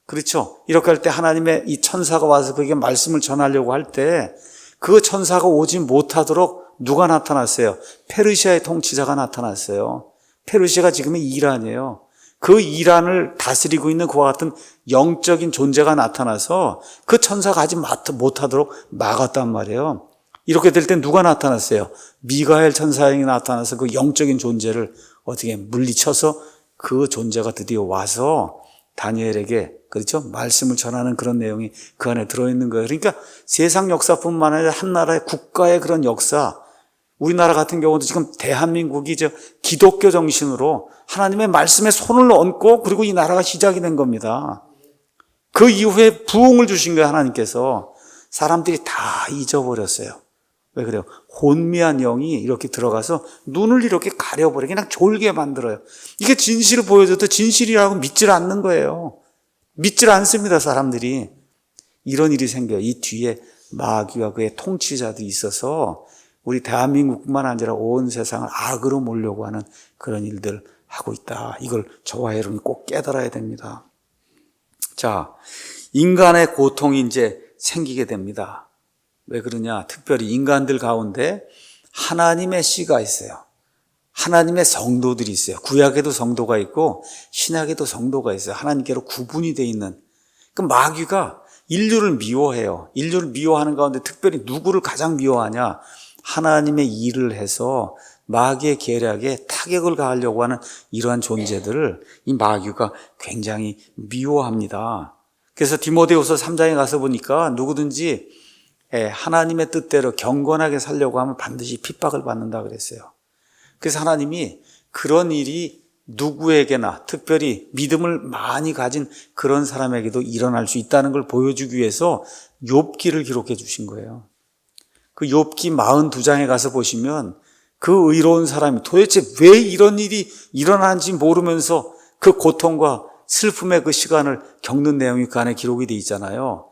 그렇죠? 이렇게 할 때 하나님의 이 천사가 와서 그에게 말씀을 전하려고 할 때 그 천사가 오지 못하도록 누가 나타났어요? 페르시아의 통치자가 나타났어요. 페르시아가 지금의 이란이에요. 그 이란을 다스리고 있는 그와 같은 영적인 존재가 나타나서 그 천사가 하지 못하도록 막았단 말이에요. 이렇게 될 때 누가 나타났어요? 미가엘 천사형이 나타나서 그 영적인 존재를 어떻게 물리쳐서 그 존재가 드디어 와서 다니엘에게, 그렇죠? 말씀을 전하는 그런 내용이 그 안에 들어있는 거예요. 그러니까 세상 역사뿐만 아니라 한 나라의 국가의 그런 역사, 우리나라 같은 경우도 지금 대한민국이 기독교 정신으로 하나님의 말씀에 손을 얹고 그리고 이 나라가 시작이 된 겁니다. 그 이후에 부흥을 주신 거예요, 하나님께서. 사람들이 다 잊어버렸어요. 왜 그래요? 혼미한 영이 이렇게 들어가서 눈을 이렇게 가려버려 그냥 졸게 만들어요. 이게 진실을 보여줘도 진실이라고 믿질 않는 거예요. 믿질 않습니다, 사람들이. 이런 일이 생겨요. 이 뒤에 마귀와 그의 통치자들이 있어서 우리 대한민국뿐만 아니라 온 세상을 악으로 몰려고 하는 그런 일들을 하고 있다. 이걸 저와 여러분이 꼭 깨달아야 됩니다. 자, 인간의 고통이 이제 생기게 됩니다. 왜 그러냐? 특별히 인간들 가운데 하나님의 씨가 있어요. 하나님의 성도들이 있어요. 구약에도 성도가 있고 신약에도 성도가 있어요. 하나님께로 구분이 되어 있는. 그 마귀가 인류를 미워해요. 인류를 미워하는 가운데 특별히 누구를 가장 미워하냐? 하나님의 일을 해서 마귀의 계략에 타격을 가하려고 하는 이러한 존재들을 이 마귀가 굉장히 미워합니다. 그래서 디모데후서 3장에 가서 보니까 누구든지 하나님의 뜻대로 경건하게 살려고 하면 반드시 핍박을 받는다 그랬어요. 그래서 하나님이 그런 일이 누구에게나 특별히 믿음을 많이 가진 그런 사람에게도 일어날 수 있다는 걸 보여주기 위해서 욥기를 기록해 주신 거예요. 그 욥기 42장에 가서 보시면 그 의로운 사람이 도대체 왜 이런 일이 일어나는지 모르면서 그 고통과 슬픔의 그 시간을 겪는 내용이 그 안에 기록이 돼 있잖아요.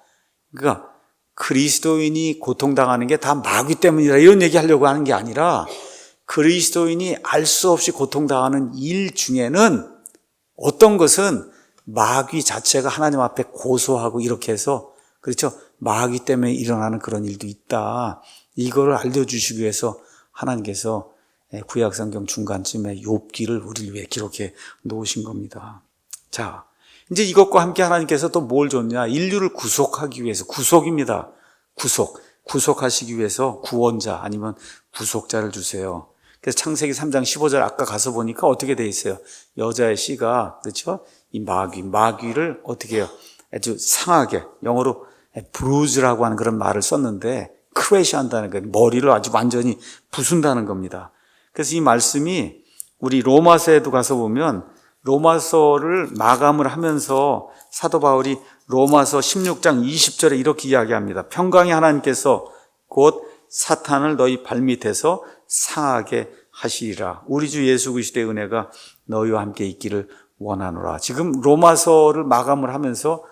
그러니까 그리스도인이 고통당하는 게 다 마귀 때문이라 이런 얘기 하려고 하는 게 아니라 그리스도인이 알 수 없이 고통당하는 일 중에는 어떤 것은 마귀 자체가 하나님 앞에 고소하고 이렇게 해서 그렇죠. 마귀 때문에 일어나는 그런 일도 있다. 이거를 알려주시기 위해서 하나님께서 구약성경 중간쯤에 욥기를 우리를 위해 기록해 놓으신 겁니다. 자, 이제 이것과 함께 하나님께서 또 뭘 줬냐? 인류를 구속하기 위해서, 구속입니다. 구속하시기 위해서 구원자 아니면 구속자를 주세요. 그래서 창세기 3장 15절 아까 가서 보니까 어떻게 돼 있어요? 여자의 씨가, 그렇죠? 이 마귀를 어떻게 해요? 아주 상하게, 영어로 브루즈라고 하는 그런 말을 썼는데 크래시 한다는 거예요. 머리를 아주 완전히 부순다는 겁니다. 그래서 이 말씀이 우리 로마서에도 가서 보면 로마서를 마감을 하면서 사도 바울이 로마서 16장 20절에 이렇게 이야기합니다. 평강의 하나님께서 곧 사탄을 너희 발밑에서 상하게 하시리라. 우리 주 예수 그리스도의 은혜가 너희와 함께 있기를 원하노라. 지금 로마서를 마감을 하면서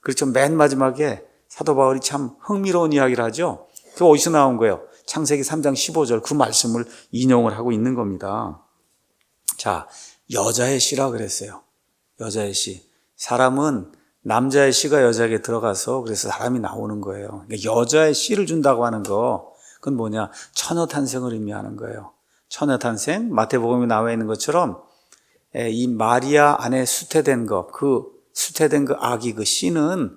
그렇죠. 맨 마지막에 사도 바울이 참 흥미로운 이야기를 하죠. 그게 어디서 나온 거예요? 창세기 3장 15절 그 말씀을 인용을 하고 있는 겁니다. 자, 여자의 씨라 그랬어요. 여자의 씨. 사람은 남자의 씨가 여자에게 들어가서 그래서 사람이 나오는 거예요. 그러니까 여자의 씨를 준다고 하는 거, 그건 뭐냐? 처녀 탄생을 의미하는 거예요. 처녀 탄생, 마태복음에 나와 있는 것처럼 이 마리아 안에 수태된 것, 그 수태된 그 아기, 그 씨는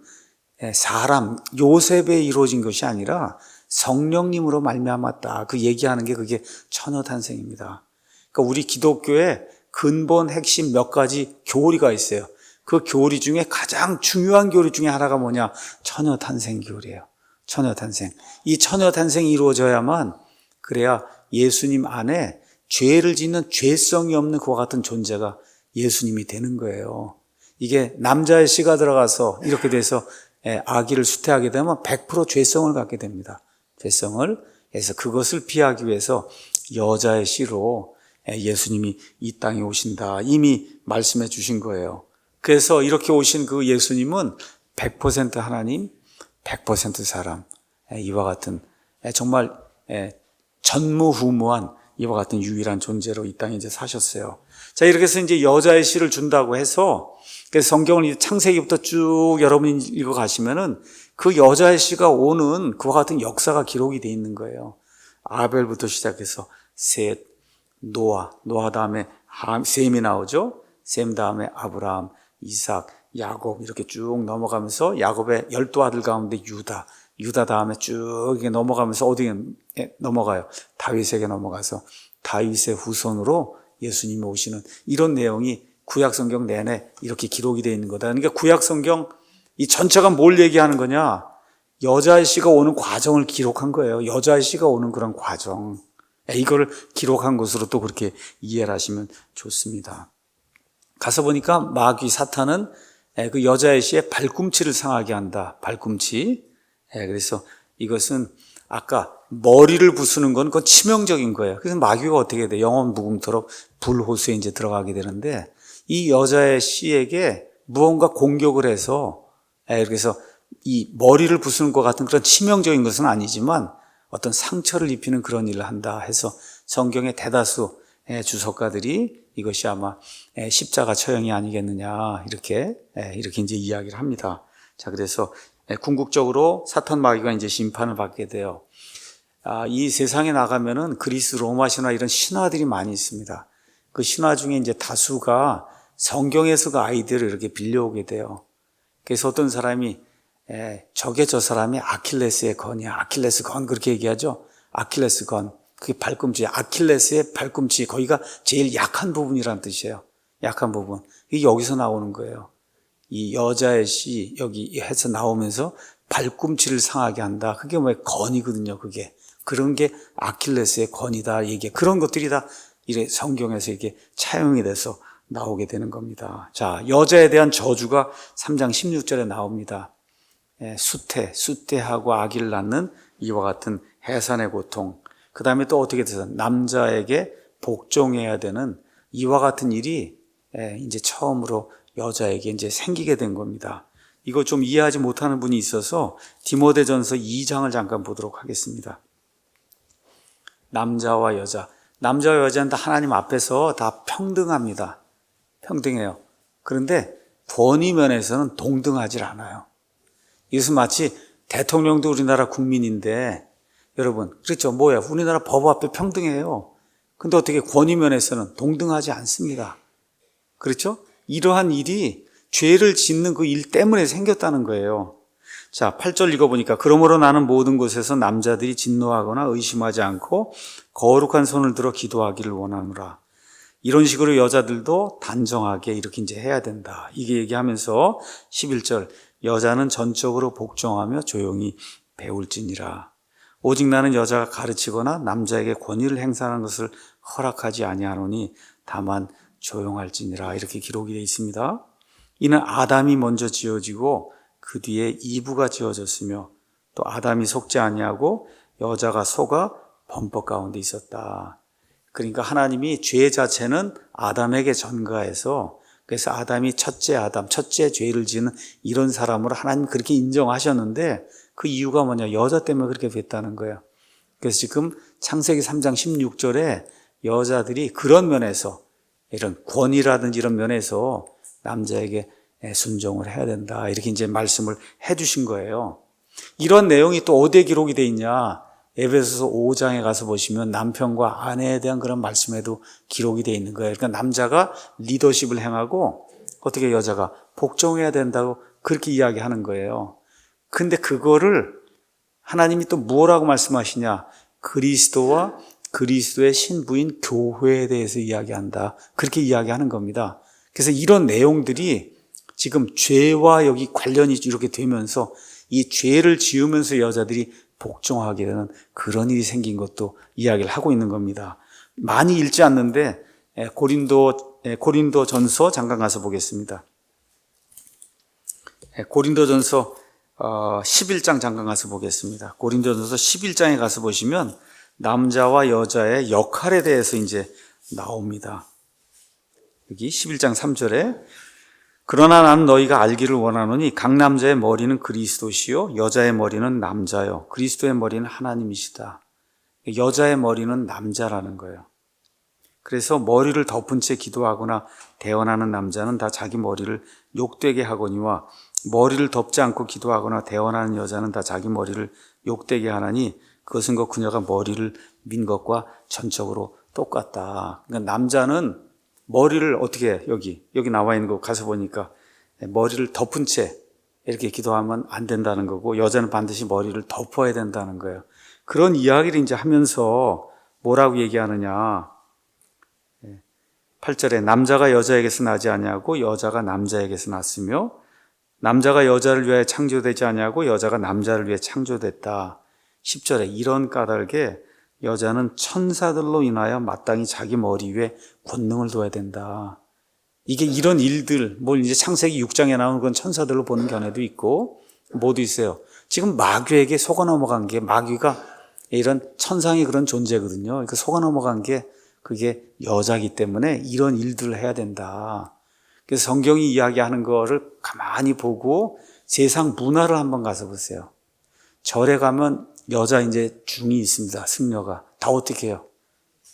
사람, 요셉에 이루어진 것이 아니라 성령님으로 말미암았다. 그 얘기하는 게 그게 처녀 탄생입니다. 그러니까 우리 기독교에 근본 핵심 몇 가지 교리가 있어요. 그 교리 중에 가장 중요한 교리 중에 하나가 뭐냐? 처녀 탄생 교리예요. 처녀 탄생. 이 처녀 탄생이 이루어져야만 그래야 예수님 안에 죄를 짓는 죄성이 없는 그와 같은 존재가 예수님이 되는 거예요. 이게 남자의 씨가 들어가서 이렇게 돼서 아기를 수태하게 되면 100% 죄성을 갖게 됩니다. 죄성을. 그래서 그것을 피하기 위해서 여자의 씨로 예수님이 이 땅에 오신다. 이미 말씀해 주신 거예요. 그래서 이렇게 오신 그 예수님은 100% 하나님, 100% 사람. 이와 같은 정말 전무후무한 이와 같은 유일한 존재로 이 땅에 이제 사셨어요. 자, 이렇게 해서 이제 여자의 씨를 준다고 해서 그래서 성경을 창세기부터 쭉 여러분이 읽어 가시면은 그 여자의 씨가 오는 그와 같은 역사가 기록이 돼 있는 거예요. 아벨부터 시작해서 셋, 노아 다음에 셈이 나오죠. 셈 다음에 아브라함, 이삭, 야곱 이렇게 쭉 넘어가면서 야곱의 12아들 가운데 유다 다음에 쭉 이렇게 넘어가면서 어디에 넘어가요? 다윗에게 넘어가서 다윗의 후손으로 예수님이 오시는 이런 내용이 구약성경 내내 이렇게 기록이 되어 있는 거다. 그러니까 구약성경 이 전체가 뭘 얘기하는 거냐? 여자의 씨가 오는 과정을 기록한 거예요. 여자의 씨가 오는 그런 과정. 이거를 기록한 것으로 또 그렇게 이해를 하시면 좋습니다. 가서 보니까 마귀 사탄은 그 여자의 씨의 발꿈치를 상하게 한다. 발꿈치. 그래서 이것은 아까 머리를 부수는 건 그건 치명적인 거예요. 그래서 마귀가 어떻게 돼? 영원 무궁토록 불호수에 이제 들어가게 되는데 이 여자의 씨에게 무언가 공격을 해서 그래서 이 머리를 부수는 것 같은 그런 치명적인 것은 아니지만 어떤 상처를 입히는 그런 일을 한다 해서 성경의 대다수 주석가들이 이것이 아마 십자가 처형이 아니겠느냐 이렇게 이제 이야기를 합니다. 자, 그래서 궁극적으로 사탄 마귀가 이제 심판을 받게 돼요. 이 세상에 나가면은 그리스 로마 신화 이런 신화들이 많이 있습니다. 그 신화 중에 이제 다수가 성경에서 그 아이디어를 이렇게 빌려오게 돼요. 그래서 어떤 사람이 저 사람이 아킬레스의 건이야. 아킬레스 건 그렇게 얘기하죠. 아킬레스 건. 그게 발꿈치, 아킬레스의 발꿈치, 거기가 제일 약한 부분이라는 뜻이에요. 약한 부분. 이게 여기서 나오는 거예요. 이 여자의 씨 여기 해서 나오면서 발꿈치를 상하게 한다. 그게 뭐 건이거든요. 그게 그런 게 아킬레스의 건이다. 이게 그런 것들이 다 이래 성경에서 이게 차용이 돼서 나오게 되는 겁니다. 자, 여자에 대한 저주가 3장 16절에 나옵니다. 수태하고 아기를 낳는 이와 같은 해산의 고통. 그 다음에 또 어떻게 돼서 남자에게 복종해야 되는 이와 같은 일이 이제 처음으로 여자에게 이제 생기게 된 겁니다. 이거 좀 이해하지 못하는 분이 있어서 디모데전서 2장을 잠깐 보도록 하겠습니다. 남자와 여자는 다 하나님 앞에서 다 평등합니다. 평등해요. 그런데 권위 면에서는 동등하지 않아요. 이것은 마치 대통령도 우리나라 국민인데 여러분 그렇죠. 뭐야? 우리나라 법 앞에 평등해요. 근데 어떻게 권위 면에서는 동등하지 않습니다. 그렇죠? 이러한 일이 죄를 짓는 그 일 때문에 생겼다는 거예요. 자, 8절 읽어보니까 그러므로 나는 모든 곳에서 남자들이 진노하거나 의심하지 않고 거룩한 손을 들어 기도하기를 원하노라. 이런 식으로 여자들도 단정하게 이렇게 이제 해야 된다. 이게 얘기하면서 11절 여자는 전적으로 복종하며 조용히 배울지니라. 오직 나는 여자가 가르치거나 남자에게 권위를 행사하는 것을 허락하지 아니하노니 다만 조용할지니라. 이렇게 기록이 되어 있습니다. 이는 아담이 먼저 지어지고 그 뒤에 이브가 지어졌으며 또 아담이 속지 아니하고 여자가 속아 범법 가운데 있었다. 그러니까 하나님이 죄 자체는 아담에게 전가해서 그래서 아담이 첫째 죄를 지은 이런 사람으로 하나님 그렇게 인정하셨는데 그 이유가 뭐냐? 여자 때문에 그렇게 됐다는 거예요. 그래서 지금 창세기 3장 16절에 여자들이 그런 면에서 이런 권위라든지 이런 면에서 남자에게 순종을 해야 된다. 이렇게 이제 말씀을 해 주신 거예요. 이런 내용이 또 어디에 기록이 되어 있냐? 에베소서 5장에 가서 보시면 남편과 아내에 대한 그런 말씀에도 기록이 되어 있는 거예요. 그러니까 남자가 리더십을 행하고 어떻게 여자가 복종해야 된다고 그렇게 이야기하는 거예요. 근데 그거를 하나님이 또 뭐라고 말씀하시냐? 그리스도와 그리스도의 신부인 교회에 대해서 이야기한다. 그렇게 이야기하는 겁니다. 그래서 이런 내용들이 지금 죄와 여기 관련이 이렇게 되면서 이 죄를 지으면서 여자들이 복종하게 되는 그런 일이 생긴 것도 이야기를 하고 있는 겁니다. 많이 읽지 않는데 고린도전서 잠깐 가서 보겠습니다. 고린도전서 11장 잠깐 가서 보겠습니다. 고린도전서 11장에 가서 보시면 남자와 여자의 역할에 대해서 이제 나옵니다. 여기 11장 3절에 그러나 나는 너희가 알기를 원하노니 각 남자의 머리는 그리스도시요 여자의 머리는 남자요 그리스도의 머리는 하나님이시다. 여자의 머리는 남자라는 거예요. 그래서 머리를 덮은 채 기도하거나 대언하는 남자는 다 자기 머리를 욕되게 하거니와 머리를 덮지 않고 기도하거나 대언하는 여자는 다 자기 머리를 욕되게 하나니 그것은 그녀가 머리를 민 것과 전적으로 똑같다. 그러니까 남자는 머리를 어떻게 여기 나와 있는 거 가서 보니까 머리를 덮은 채 이렇게 기도하면 안 된다는 거고 여자는 반드시 머리를 덮어야 된다는 거예요. 그런 이야기를 이제 하면서 뭐라고 얘기하느냐? 8절에 남자가 여자에게서 나지 아니하고 여자가 남자에게서 났으며 남자가 여자를 위하여 창조되지 아니하고 여자가 남자를 위해 창조됐다. 10절에 이런 까닭에 여자는 천사들로 인하여 마땅히 자기 머리 위에 권능을 둬야 된다. 이게 이런 일들, 이제 창세기 6장에 나오는 건 천사들로 보는 견해도 있고, 뭐도 있어요. 지금 마귀에게 속아 넘어간 게, 마귀가 이런 천상의 그런 존재거든요. 그러니까 속아 넘어간 게 그게 여자기 때문에 이런 일들을 해야 된다. 그래서 성경이 이야기하는 거를 가만히 보고 세상 문화를 한번 가서 보세요. 절에 가면 여자 이제 중이 있습니다. 승려가. 다 어떻게 해요?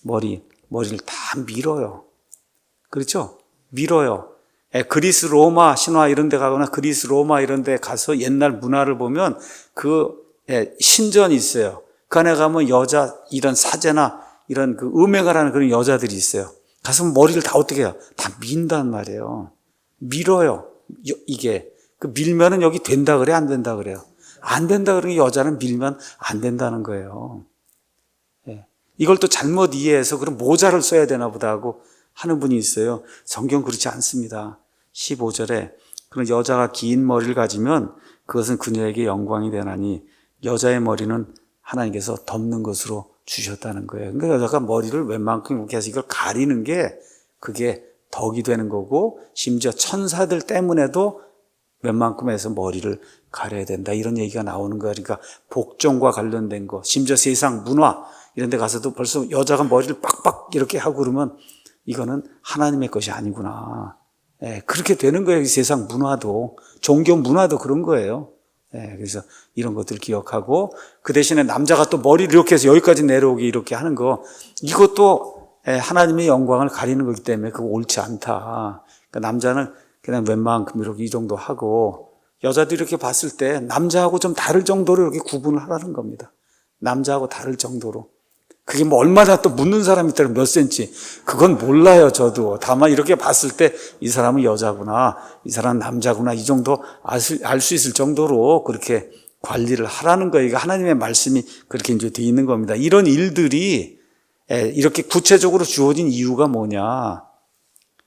머리를 다 밀어요. 그렇죠? 밀어요. 그리스 로마 신화 이런 데 가거나 그리스 로마 이런 데 가서 옛날 문화를 보면 신전이 있어요. 그 안에 가면 여자 이런 사제나 이런 그 음행을 하는 그런 여자들이 있어요. 가서 머리를 다 어떻게 해요? 다 민단 말이에요. 밀어요. 이게. 밀면은 여기 된다 그래? 안 된다 그래요? 안 된다 그러니 여자는 밀면 안 된다는 거예요. 이걸 또 잘못 이해해서 그럼 모자를 써야 되나 보다 하고 하는 분이 있어요. 성경 그렇지 않습니다. 15절에 그런 여자가 긴 머리를 가지면 그것은 그녀에게 영광이 되나니 여자의 머리는 하나님께서 덮는 것으로 주셨다는 거예요. 그러니까 여자가 머리를 웬만큼 이렇게 해서 이걸 가리는 게 그게 덕이 되는 거고, 심지어 천사들 때문에도 웬만큼 해서 머리를 가려야 된다, 이런 얘기가 나오는 거예요. 그러니까 복종과 관련된 거, 심지어 세상 문화 이런 데 가서도 벌써 여자가 머리를 빡빡 이렇게 하고 그러면 이거는 하나님의 것이 아니구나. 그렇게 되는 거예요. 세상 문화도, 종교 문화도 그런 거예요. 그래서 이런 것들 기억하고, 그 대신에 남자가 또 머리를 이렇게 해서 여기까지 내려오게 이렇게 하는 거, 이것도 하나님의 영광을 가리는 거기 때문에 그거 옳지 않다. 그러니까 남자는 그냥 웬만큼 이렇게 이 정도 하고, 여자도 이렇게 봤을 때 남자하고 좀 다를 정도로 이렇게 구분을 하라는 겁니다. 남자하고 다를 정도로. 그게 뭐 얼마나 또 묻는 사람이 있다면 몇 센치, 그건 몰라요. 저도 다만 이렇게 봤을 때 이 사람은 여자구나, 이 사람은 남자구나, 이 정도 알 수 있을 정도로 그렇게 관리를 하라는 거예요. 이게 하나님의 말씀이 그렇게 이제 되어 있는 겁니다. 이런 일들이 이렇게 구체적으로 주어진 이유가 뭐냐,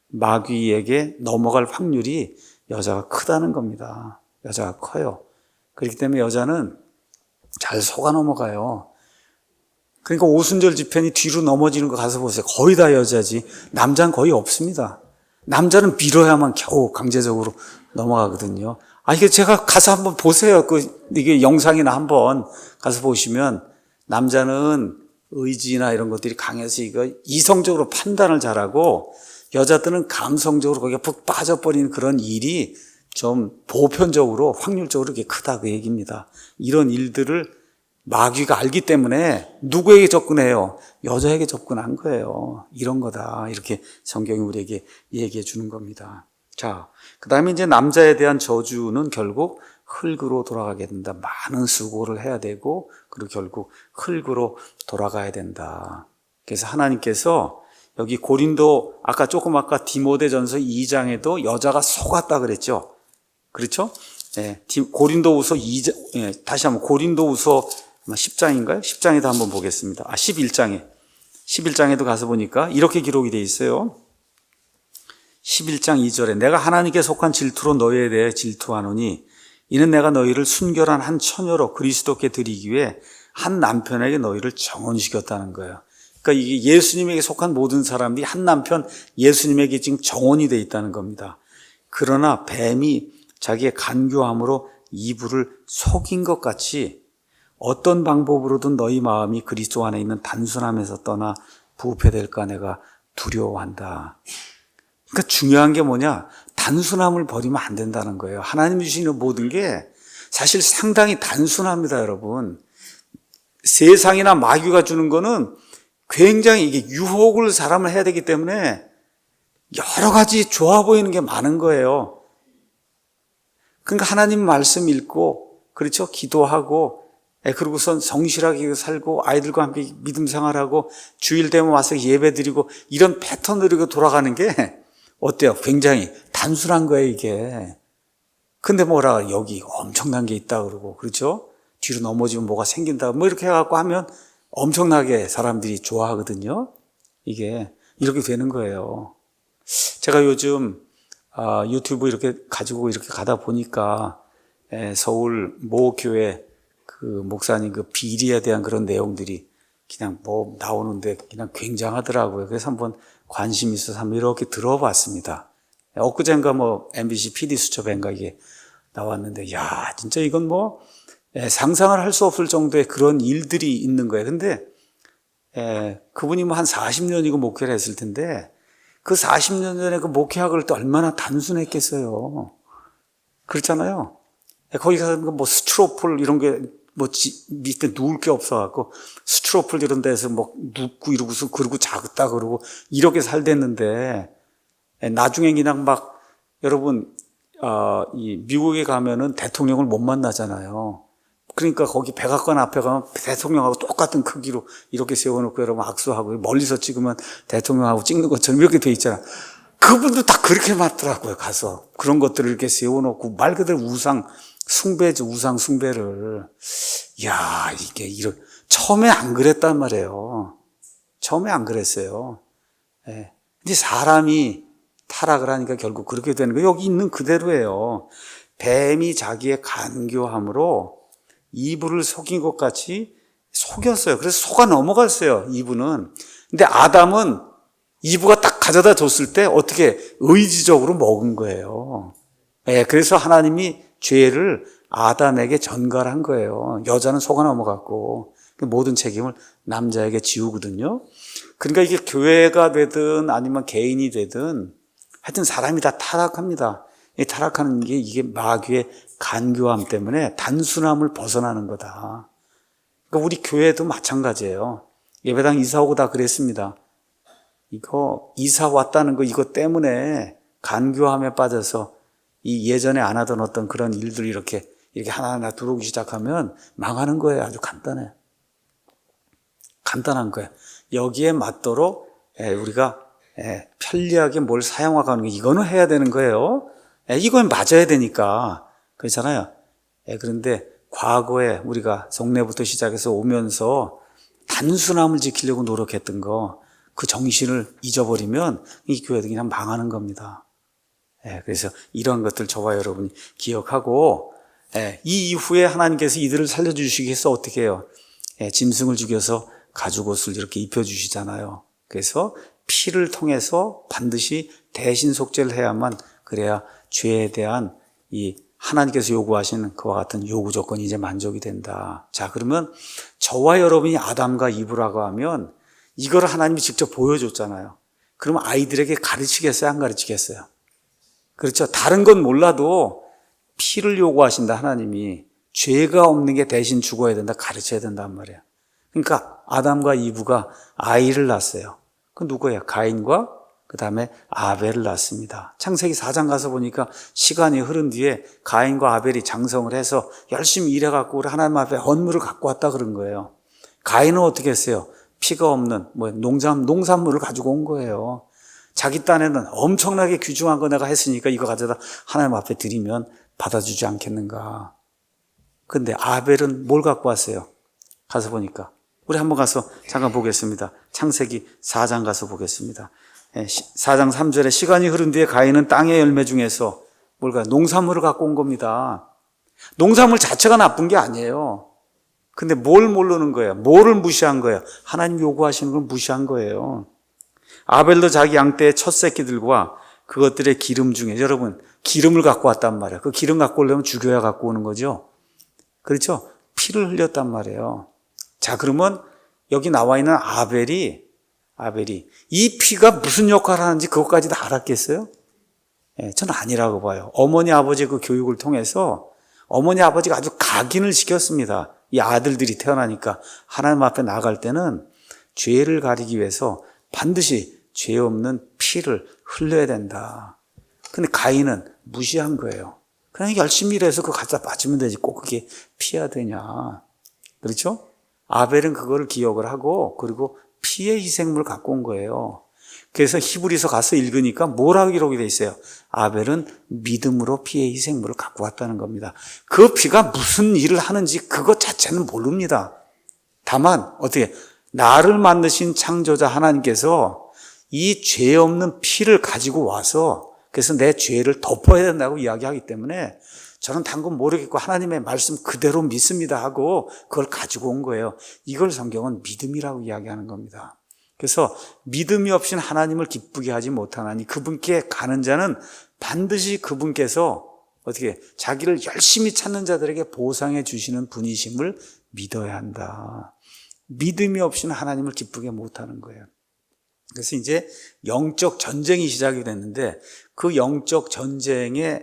마귀에게 넘어갈 확률이 여자가 크다는 겁니다. 여자가 커요. 그렇기 때문에 여자는 잘 속아 넘어가요. 그러니까 오순절 집회니 뒤로 넘어지는 거 가서 보세요. 거의 다 여자지. 남자는 거의 없습니다. 남자는 밀어야만 겨우 강제적으로 넘어가거든요. 이게 제가 가서 한번 보세요. 이게 영상이나 한번 가서 보시면, 남자는 의지나 이런 것들이 강해서 이거 이성적으로 판단을 잘하고, 여자들은 감성적으로 거기에 푹 빠져버리는 그런 일이 좀 보편적으로, 확률적으로 이렇게 크다, 그 얘기입니다. 이런 일들을 마귀가 알기 때문에 누구에게 접근해요? 여자에게 접근한 거예요. 이런 거다, 이렇게 성경이 우리에게 얘기해 주는 겁니다. 자, 그 다음에 이제 남자에 대한 저주는 결국 흙으로 돌아가게 된다. 많은 수고를 해야 되고, 그리고 결국 흙으로 돌아가야 된다. 그래서 하나님께서 여기 고린도, 아까 디모데전서 2장에도 여자가 속았다 그랬죠. 그렇죠? 고린도후서 2장, 다시 한번 고린도후서 10장인가요? 10장에도 한번 보겠습니다. 11장에도 가서 보니까 이렇게 기록이 되어 있어요. 11장 2절에 내가 하나님께 속한 질투로 너희에 대해 질투하노니 이는 내가 너희를 순결한 한 처녀로 그리스도께 드리기 위해 한 남편에게 너희를 정혼시켰다는 거예요. 그러니까 이게 예수님에게 속한 모든 사람들이 한 남편 예수님에게 지금 정혼이 되어 있다는 겁니다. 그러나 뱀이 자기의 간교함으로 이불을 속인 것 같이 어떤 방법으로든 너희 마음이 그리스도 안에 있는 단순함에서 떠나 부패될까 내가 두려워한다. 그러니까 중요한 게 뭐냐? 단순함을 버리면 안 된다는 거예요. 하나님이 주시는 모든 게 사실 상당히 단순합니다, 여러분. 세상이나 마귀가 주는 거는 굉장히 이게 유혹을 사람을 해야 되기 때문에 여러 가지 좋아 보이는 게 많은 거예요. 그러니까 하나님 말씀 읽고, 그렇죠? 기도하고, 그러고선 성실하게 살고, 아이들과 함께 믿음 생활하고, 주일 되면 와서 예배 드리고, 이런 패턴으로 돌아가는 게 어때요? 굉장히 단순한 거예요, 이게. 근데 뭐라, 여기 엄청난 게 있다 그러고, 그렇죠? 뒤로 넘어지면 뭐가 생긴다, 뭐 이렇게 해갖고 하면 엄청나게 사람들이 좋아하거든요. 이게 이렇게 되는 거예요. 제가 요즘 유튜브 이렇게 가지고 이렇게 가다 보니까 서울 모 교회 그 목사님 그 비리에 대한 그런 내용들이 그냥 뭐 나오는데 그냥 굉장하더라고요. 그래서 한번 관심 있어서 한번 이렇게 들어봤습니다. 엊그젠가 뭐 MBC PD 수첩인가 이게 나왔는데, 야, 진짜 이건 뭐 상상을 할 수 없을 정도의 그런 일들이 있는 거예요. 근데 그분이 뭐 한 40년이고 목회를 했을 텐데, 그 40년 전에 그 목회학을 때 얼마나 단순했겠어요. 그렇잖아요. 거기 가서 뭐 스트로폴 이런 게 뭐 밑에 누울 게 없어갖고 스트로폴 이런 데서 뭐 눕고 이러고서 그러고 자겠다 그러고 이렇게 살댔는데, 나중에 그냥 막 여러분 이 미국에 가면은 대통령을 못 만나잖아요. 그러니까 거기 백악관 앞에 가면 대통령하고 똑같은 크기로 이렇게 세워놓고 여러분 악수하고, 멀리서 찍으면 대통령하고 찍는 것처럼 이렇게 돼 있잖아. 그분도 다 그렇게 맞더라고요. 가서 그런 것들을 이렇게 세워놓고 말 그대로 우상 숭배죠. 우상 숭배를. 야, 이게 처음에 안 그랬단 말이에요. 처음에 안 그랬어요. 예. 근데 사람이 타락을 하니까 결국 그렇게 되는 거예요. 여기 있는 그대로예요. 뱀이 자기의 간교함으로 이브를 속인 것 같이 속였어요. 그래서 속아 넘어갔어요, 이브는. 근데 아담은 이브가 딱 가져다 줬을 때 어떻게 의지적으로 먹은 거예요. 예, 그래서 하나님이 죄를 아담에게 전가한 거예요. 여자는 속아 넘어갔고 모든 책임을 남자에게 지우거든요. 그러니까 이게 교회가 되든 아니면 개인이 되든 하여튼 사람이 다 타락합니다. 이 타락하는 게 이게 마귀의 간교함 때문에 단순함을 벗어나는 거다. 그러니까 우리 교회도 마찬가지예요. 예배당 이사 오고 다 그랬습니다. 이거 이사 왔다는 거 이거 때문에 간교함에 빠져서 이 예전에 안 하던 어떤 그런 일들이 이렇게 하나하나 들어오기 시작하면 망하는 거예요. 아주 간단해. 간단한 거예요. 여기에 맞도록 우리가 편리하게 뭘 사용하는 거 이거는 해야 되는 거예요. 이건 맞아야 되니까. 그렇잖아요. 그런데 과거에 우리가 성례부터 시작해서 오면서 단순함을 지키려고 노력했던 거 그 정신을 잊어버리면 이 교회도 그냥 망하는 겁니다. 그래서 이런 것들 저와 여러분이 기억하고 이 이후에 하나님께서 이들을 살려주시기 위해서 어떻게 해요? 짐승을 죽여서 가죽옷을 이렇게 입혀주시잖아요. 그래서 피를 통해서 반드시 대신 속죄를 해야만 그래야 죄에 대한 이 하나님께서 요구하시는 그와 같은 요구 조건이 이제 만족이 된다. 자, 그러면 저와 여러분이 아담과 이브라고 하면 이걸 하나님이 직접 보여줬잖아요. 그러면 아이들에게 가르치겠어요? 안 가르치겠어요? 그렇죠. 다른 건 몰라도 피를 요구하신다. 하나님이 죄가 없는 게 대신 죽어야 된다. 가르쳐야 된단 말이에요. 그러니까 아담과 이브가 아이를 낳았어요. 그 누구예요? 가인과 그 다음에 아벨을 낳습니다. 창세기 4장 가서 보니까 시간이 흐른 뒤에 가인과 아벨이 장성을 해서 열심히 일해갖고 우리 하나님 앞에 헌물을 갖고 왔다 그런 거예요. 가인은 어떻게 했어요? 피가 없는 농산물을 가지고 온 거예요. 자기 딴에는 엄청나게 귀중한 거 내가 했으니까 이거 가져다 하나님 앞에 드리면 받아주지 않겠는가. 근데 아벨은 뭘 갖고 왔어요? 가서 보니까 우리 한번 가서 잠깐 보겠습니다. 창세기 4장 가서 보겠습니다. 4장 3절에 시간이 흐른 뒤에 가인은 땅의 열매 중에서 농산물을 갖고 온 겁니다. 농산물 자체가 나쁜 게 아니에요. 근데 뭘 모르는 거예요? 뭐를 무시한 거예요? 하나님 요구하시는 걸 무시한 거예요. 아벨도 자기 양떼의 첫 새끼들과 그것들의 기름 중에, 여러분 기름을 갖고 왔단 말이에요. 그 기름 갖고 오려면 죽여야 갖고 오는 거죠. 그렇죠? 피를 흘렸단 말이에요. 자, 그러면 여기 나와 있는 아벨이 이 피가 무슨 역할을 하는지 그것까지 다 알았겠어요? 저는 아니라고 봐요. 어머니 아버지 그 교육을 통해서 어머니 아버지가 아주 각인을 시켰습니다. 이 아들들이 태어나니까 하나님 앞에 나갈 때는 죄를 가리기 위해서 반드시 죄 없는 피를 흘려야 된다. 근데 가인은 무시한 거예요. 그냥 열심히 일해서 그거 갖다 바치면 되지 꼭 그게 피해야 되냐. 그렇죠? 아벨은 그거를 기억을 하고 그리고 피의 희생물을 갖고 온 거예요. 그래서 히브리서 가서 읽으니까 뭐라고 기록이 돼 있어요? 아벨은 믿음으로 피의 희생물을 갖고 왔다는 겁니다. 그 피가 무슨 일을 하는지 그것 자체는 모릅니다. 다만 어떻게 나를 만드신 창조자 하나님께서 이 죄 없는 피를 가지고 와서 그래서 내 죄를 덮어야 된다고 이야기하기 때문에 저는 단건 모르겠고 하나님의 말씀 그대로 믿습니다 하고 그걸 가지고 온 거예요. 이걸 성경은 믿음이라고 이야기하는 겁니다. 그래서 믿음이 없이는 하나님을 기쁘게 하지 못하나니 그분께 가는 자는 반드시 그분께서 어떻게 자기를 열심히 찾는 자들에게 보상해 주시는 분이심을 믿어야 한다. 믿음이 없이는 하나님을 기쁘게 못하는 거예요. 그래서 이제 영적 전쟁이 시작이 됐는데 그 영적 전쟁에서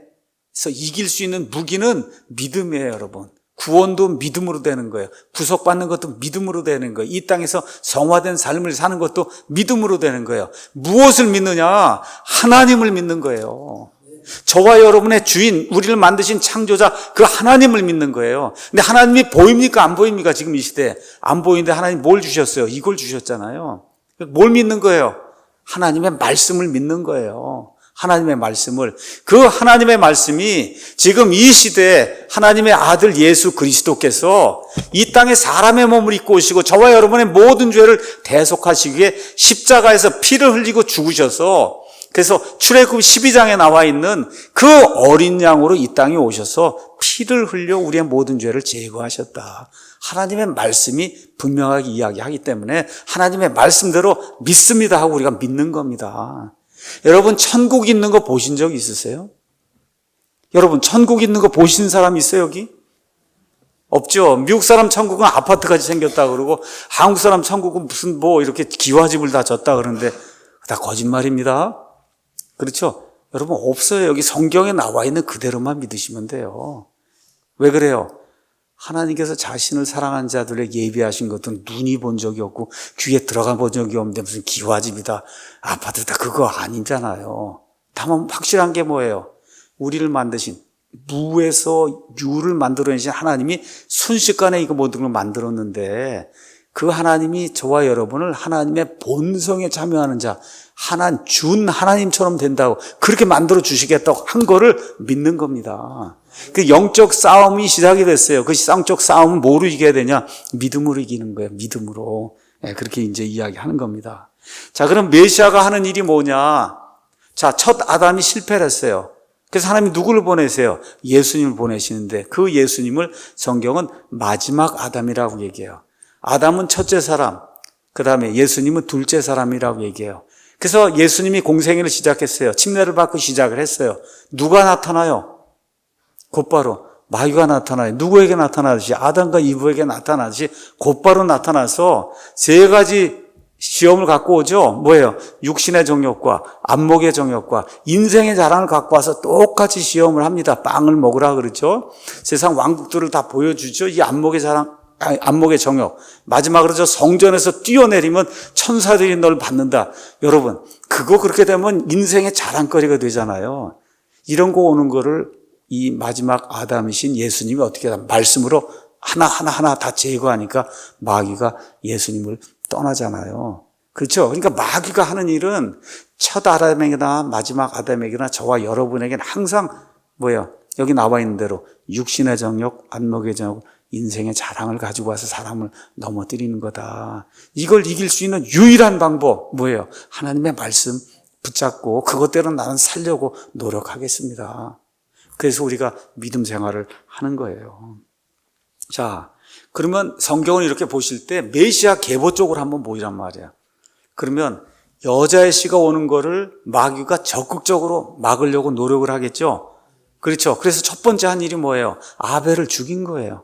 이길 수 있는 무기는 믿음이에요, 여러분. 구원도 믿음으로 되는 거예요. 구속받는 것도 믿음으로 되는 거예요. 이 땅에서 성화된 삶을 사는 것도 믿음으로 되는 거예요. 무엇을 믿느냐? 하나님을 믿는 거예요. 저와 여러분의 주인, 우리를 만드신 창조자 그 하나님을 믿는 거예요. 근데 하나님이 보입니까? 안 보입니까? 지금 이 시대에 안 보이는데 하나님 뭘 주셨어요? 이걸 주셨잖아요. 뭘 믿는 거예요? 하나님의 말씀을 믿는 거예요. 하나님의 말씀을. 그 하나님의 말씀이 지금 이 시대에 하나님의 아들 예수 그리스도께서 이 땅에 사람의 몸을 입고 오시고 저와 여러분의 모든 죄를 대속하시기 위해 십자가에서 피를 흘리고 죽으셔서, 그래서 출애굽 12장에 나와 있는 그 어린 양으로 이 땅에 오셔서 피를 흘려 우리의 모든 죄를 제거하셨다. 하나님의 말씀이 분명하게 이야기하기 때문에 하나님의 말씀대로 믿습니다 하고 우리가 믿는 겁니다. 여러분, 천국 있는 거 보신 적 있으세요? 여러분, 천국 있는 거 보신 사람 있어요, 여기? 없죠. 미국 사람 천국은 아파트까지 생겼다 그러고, 한국 사람 천국은 무슨 이렇게 기와집을 다 졌다 그러는데, 다 거짓말입니다. 그렇죠? 여러분, 없어요. 여기 성경에 나와 있는 그대로만 믿으시면 돼요. 왜 그래요? 하나님께서 자신을 사랑하는 자들에게 예비하신 것은 눈이 본 적이 없고 귀에 들어가 본 적이 없는데 무슨 기와집이다, 아파트다, 그거 아니잖아요. 다만 확실한 게 뭐예요? 우리를 만드신, 무에서 유를 만들어내신 하나님이 순식간에 이거 모든 걸 만들었는데, 그 하나님이 저와 여러분을 하나님의 본성에 참여하는 자, 준 하나님처럼 된다고 그렇게 만들어 주시겠다고 한 거를 믿는 겁니다. 그 영적 싸움이 시작이 됐어요. 그 영적 싸움은 뭐로 이겨야 되냐? 믿음으로 이기는 거예요. 믿음으로. 그렇게 이제 이야기하는 겁니다. 자, 그럼 메시아가 하는 일이 뭐냐? 자, 첫 아담이 실패를 했어요. 그래서 하나님이 누구를 보내세요? 예수님을 보내시는데, 그 예수님을 성경은 마지막 아담이라고 얘기해요. 아담은 첫째 사람, 그 다음에 예수님은 둘째 사람이라고 얘기해요. 그래서 예수님이 공생애를 시작했어요. 침례를 받고 시작을 했어요. 누가 나타나요? 곧바로 마귀가 나타나요. 누구에게 나타나듯이? 아담과 이브에게 나타나듯이 곧바로 나타나서 세 가지 시험을 갖고 오죠. 뭐예요? 육신의 정욕과 안목의 정욕과 인생의 자랑을 갖고 와서 똑같이 시험을 합니다. 빵을 먹으라 그러죠. 세상 왕국들을 다 보여주죠. 이 안목의 정욕. 마지막으로 저 성전에서 뛰어내리면 천사들이 널 받는다. 여러분, 그거 그렇게 되면 인생의 자랑거리가 되잖아요. 이런 거 오는 거를 이 마지막 아담이신 예수님이 어떻게 하냐? 말씀으로 하나하나 다 제거하니까 마귀가 예수님을 떠나잖아요. 그렇죠? 그러니까 마귀가 하는 일은 첫 아담에게나 마지막 아담에게나 저와 여러분에게는 항상 뭐예요? 여기 나와 있는 대로 육신의 정욕, 안목의 정욕, 인생의 자랑을 가지고 와서 사람을 넘어뜨리는 거다. 이걸 이길 수 있는 유일한 방법 뭐예요? 하나님의 말씀 붙잡고 그것대로 나는 살려고 노력하겠습니다. 그래서 우리가 믿음 생활을 하는 거예요. 자, 그러면 성경을 이렇게 보실 때 메시아 계보 쪽으로 한번 보이란 말이야. 그러면 여자의 씨가 오는 거를 마귀가 적극적으로 막으려고 노력을 하겠죠. 그렇죠. 그래서 첫 번째 한 일이 뭐예요? 아벨을 죽인 거예요.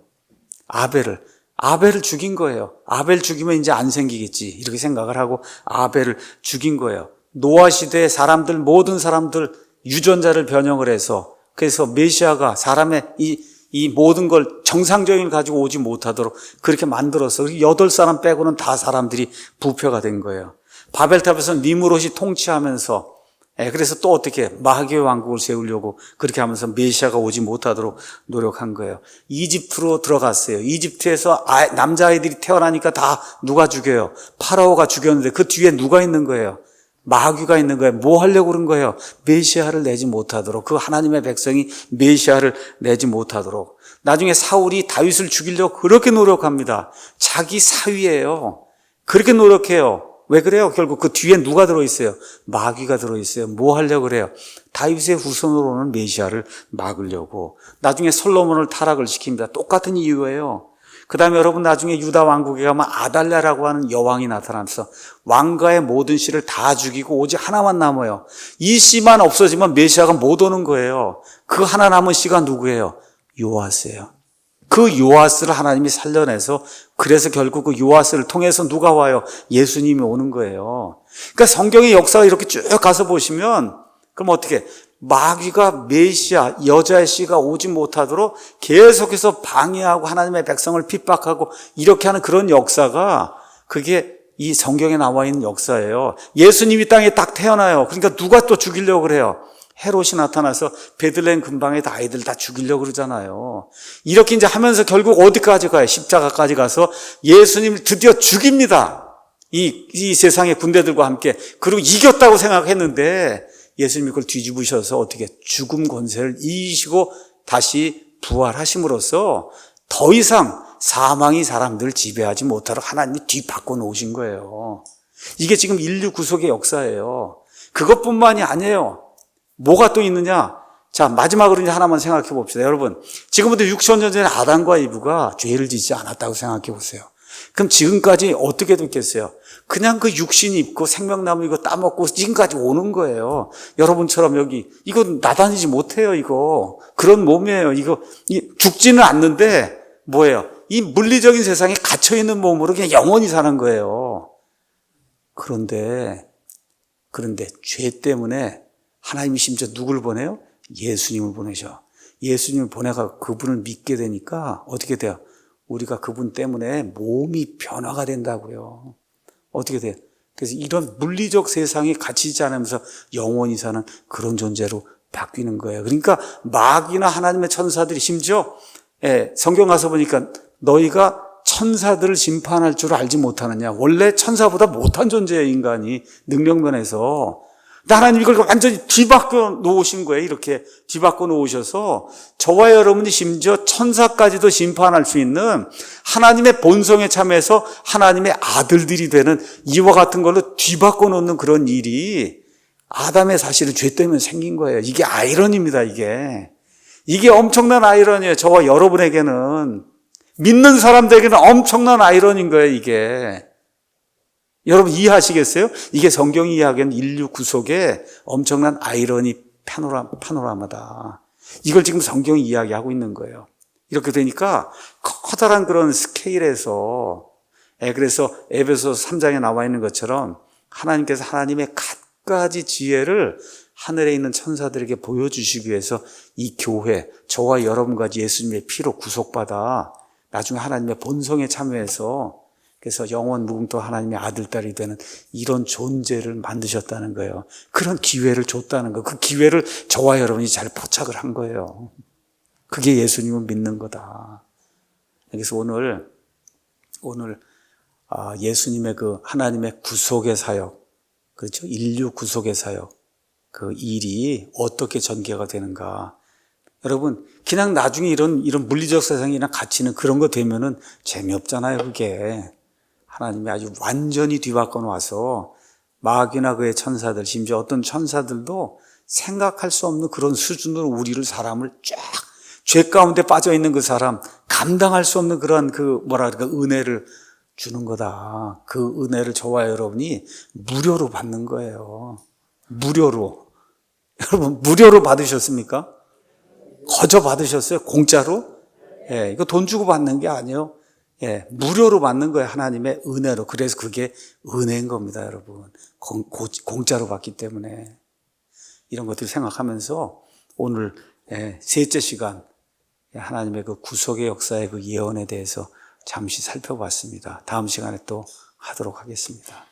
아벨을 죽인 거예요. 아벨 죽이면 이제 안 생기겠지, 이렇게 생각을 하고 아벨을 죽인 거예요. 노아 시대의 사람들, 모든 사람들 유전자를 변형을 해서, 그래서 메시아가 사람의 이 모든 걸 정상적인 걸 가지고 오지 못하도록 그렇게 만들어서 8사람 빼고는 다 사람들이 부패가 된 거예요. 바벨탑에서 니무롯이 통치하면서, 그래서 또 어떻게 마귀의 왕국을 세우려고 그렇게 하면서 메시아가 오지 못하도록 노력한 거예요. 이집트로 들어갔어요. 이집트에서 남자아이들이 태어나니까 다 누가 죽여요? 파라오가 죽였는데 그 뒤에 누가 있는 거예요? 마귀가 있는 거예요. 뭐 하려고 그런 거예요? 메시아를 내지 못하도록, 그 하나님의 백성이 메시아를 내지 못하도록. 나중에 사울이 다윗을 죽이려고 그렇게 노력합니다. 자기 사위예요. 그렇게 노력해요. 왜 그래요? 결국 그 뒤에 누가 들어있어요? 마귀가 들어있어요. 뭐 하려고 그래요? 다윗의 후손으로 오는 메시아를 막으려고. 나중에 솔로몬을 타락을 시킵니다. 똑같은 이유예요. 그 다음에 여러분, 나중에 유다 왕국에 가면 아달랴라고 하는 여왕이 나타나면서 왕가의 모든 씨를 다 죽이고 오직 하나만 남아요. 이 씨만 없어지면 메시아가 못 오는 거예요. 그 하나 남은 씨가 누구예요? 요아스예요. 그 요아스를 하나님이 살려내서, 그래서 결국 그 요아스를 통해서 누가 와요? 예수님이 오는 거예요. 그러니까 성경의 역사가 이렇게 쭉 가서 보시면, 그럼 어떻게? 마귀가 메시아, 여자의 씨가 오지 못하도록 계속해서 방해하고 하나님의 백성을 핍박하고 이렇게 하는 그런 역사가, 그게 이 성경에 나와 있는 역사예요. 예수님이 땅에 딱 태어나요. 그러니까 누가 또 죽이려고 그래요? 헤롯이 나타나서 베들레헴 근방에 다 아이들 다 죽이려고 그러잖아요. 이렇게 이제 하면서 결국 어디까지 가요? 십자가까지 가서 예수님을 드디어 죽입니다. 이 세상의 군대들과 함께. 그리고 이겼다고 생각했는데 예수님이 그걸 뒤집으셔서 어떻게 죽음 권세를 이기시고 다시 부활하심으로써 더 이상 사망이 사람들을 지배하지 못하도록 하나님이 뒤바꿔 놓으신 거예요. 이게 지금 인류 구속의 역사예요. 그것뿐만이 아니에요. 뭐가 또 있느냐? 자, 마지막으로 이제 하나만 생각해 봅시다. 여러분, 지금부터 6,000년 전에 아담과 이브가 죄를 짓지 않았다고 생각해 보세요. 그럼 지금까지 어떻게 됐겠어요? 그냥 그 육신 입고 생명나무 이거 따먹고 지금까지 오는 거예요. 여러분처럼 여기 이거 나다니지 못해요. 이거 그런 몸이에요. 이거 죽지는 않는데 뭐예요? 이 물리적인 세상에 갇혀있는 몸으로 그냥 영원히 사는 거예요. 그런데 죄 때문에 하나님이 심지어 누굴 보내요? 예수님을 보내셔. 예수님을 보내가 그분을 믿게 되니까 어떻게 돼요? 우리가 그분 때문에 몸이 변화가 된다고요. 어떻게 돼요? 그래서 이런 물리적 세상에 갇히지 않으면서 영원히 사는 그런 존재로 바뀌는 거예요. 그러니까 마귀나 하나님의 천사들이 심지어 성경 가서 보니까 너희가 천사들을 심판할 줄 알지 못하느냐. 원래 천사보다 못한 존재예요, 인간이. 능력면에서. 하나님 이걸 완전히 뒤바꿔 놓으신 거예요. 이렇게 뒤바꿔 놓으셔서 저와 여러분이 심지어 천사까지도 심판할 수 있는 하나님의 본성에 참여해서 하나님의 아들들이 되는 이와 같은 걸로 뒤바꿔 놓는 그런 일이 아담의 사실은 죄 때문에 생긴 거예요. 이게 아이러니입니다. 이게 엄청난 아이러니예요. 저와 여러분에게는, 믿는 사람들에게는 엄청난 아이러니인 거예요. 이게 여러분 이해하시겠어요? 이게 성경이 이야기하는 인류 구속의 엄청난 아이러니 파노라마다. 이걸 지금 성경이 이야기하고 있는 거예요. 이렇게 되니까 커다란 그런 스케일에서, 그래서 에베소서 3장에 나와 있는 것처럼 하나님께서 하나님의 갖가지 지혜를 하늘에 있는 천사들에게 보여주시기 위해서 이 교회, 저와 여러분과 예수님의 피로 구속받아 나중에 하나님의 본성에 참여해서 그래서 영원 무궁토 하나님의 아들, 딸이 되는 이런 존재를 만드셨다는 거예요. 그런 기회를 줬다는 거예요. 그 기회를 저와 여러분이 잘 포착을 한 거예요. 그게 예수님을 믿는 거다. 그래서 오늘 예수님의 그 하나님의 구속의 사역, 그렇죠? 인류 구속의 사역, 그 일이 어떻게 전개가 되는가. 여러분, 그냥 나중에 이런 물리적 세상이나 가치는 그런 거 되면은 재미없잖아요, 그게. 하나님이 아주 완전히 뒤바꿔 놔서 마귀나 그의 천사들, 심지어 어떤 천사들도 생각할 수 없는 그런 수준으로 우리를, 사람을 쫙, 죄 가운데 빠져 있는 그 사람, 감당할 수 없는 그런 은혜를 주는 거다. 그 은혜를 저와 여러분이 무료로 받는 거예요. 무료로. 여러분, 무료로 받으셨습니까? 거저 받으셨어요? 공짜로? 이거 돈 주고 받는 게 아니에요. 무료로 받는 거예요. 하나님의 은혜로. 그래서 그게 은혜인 겁니다, 여러분. 공짜로 받기 때문에. 이런 것들을 생각하면서 오늘 셋째 시간 하나님의 그 구속의 역사의 그 예언에 대해서 잠시 살펴봤습니다. 다음 시간에 또 하도록 하겠습니다.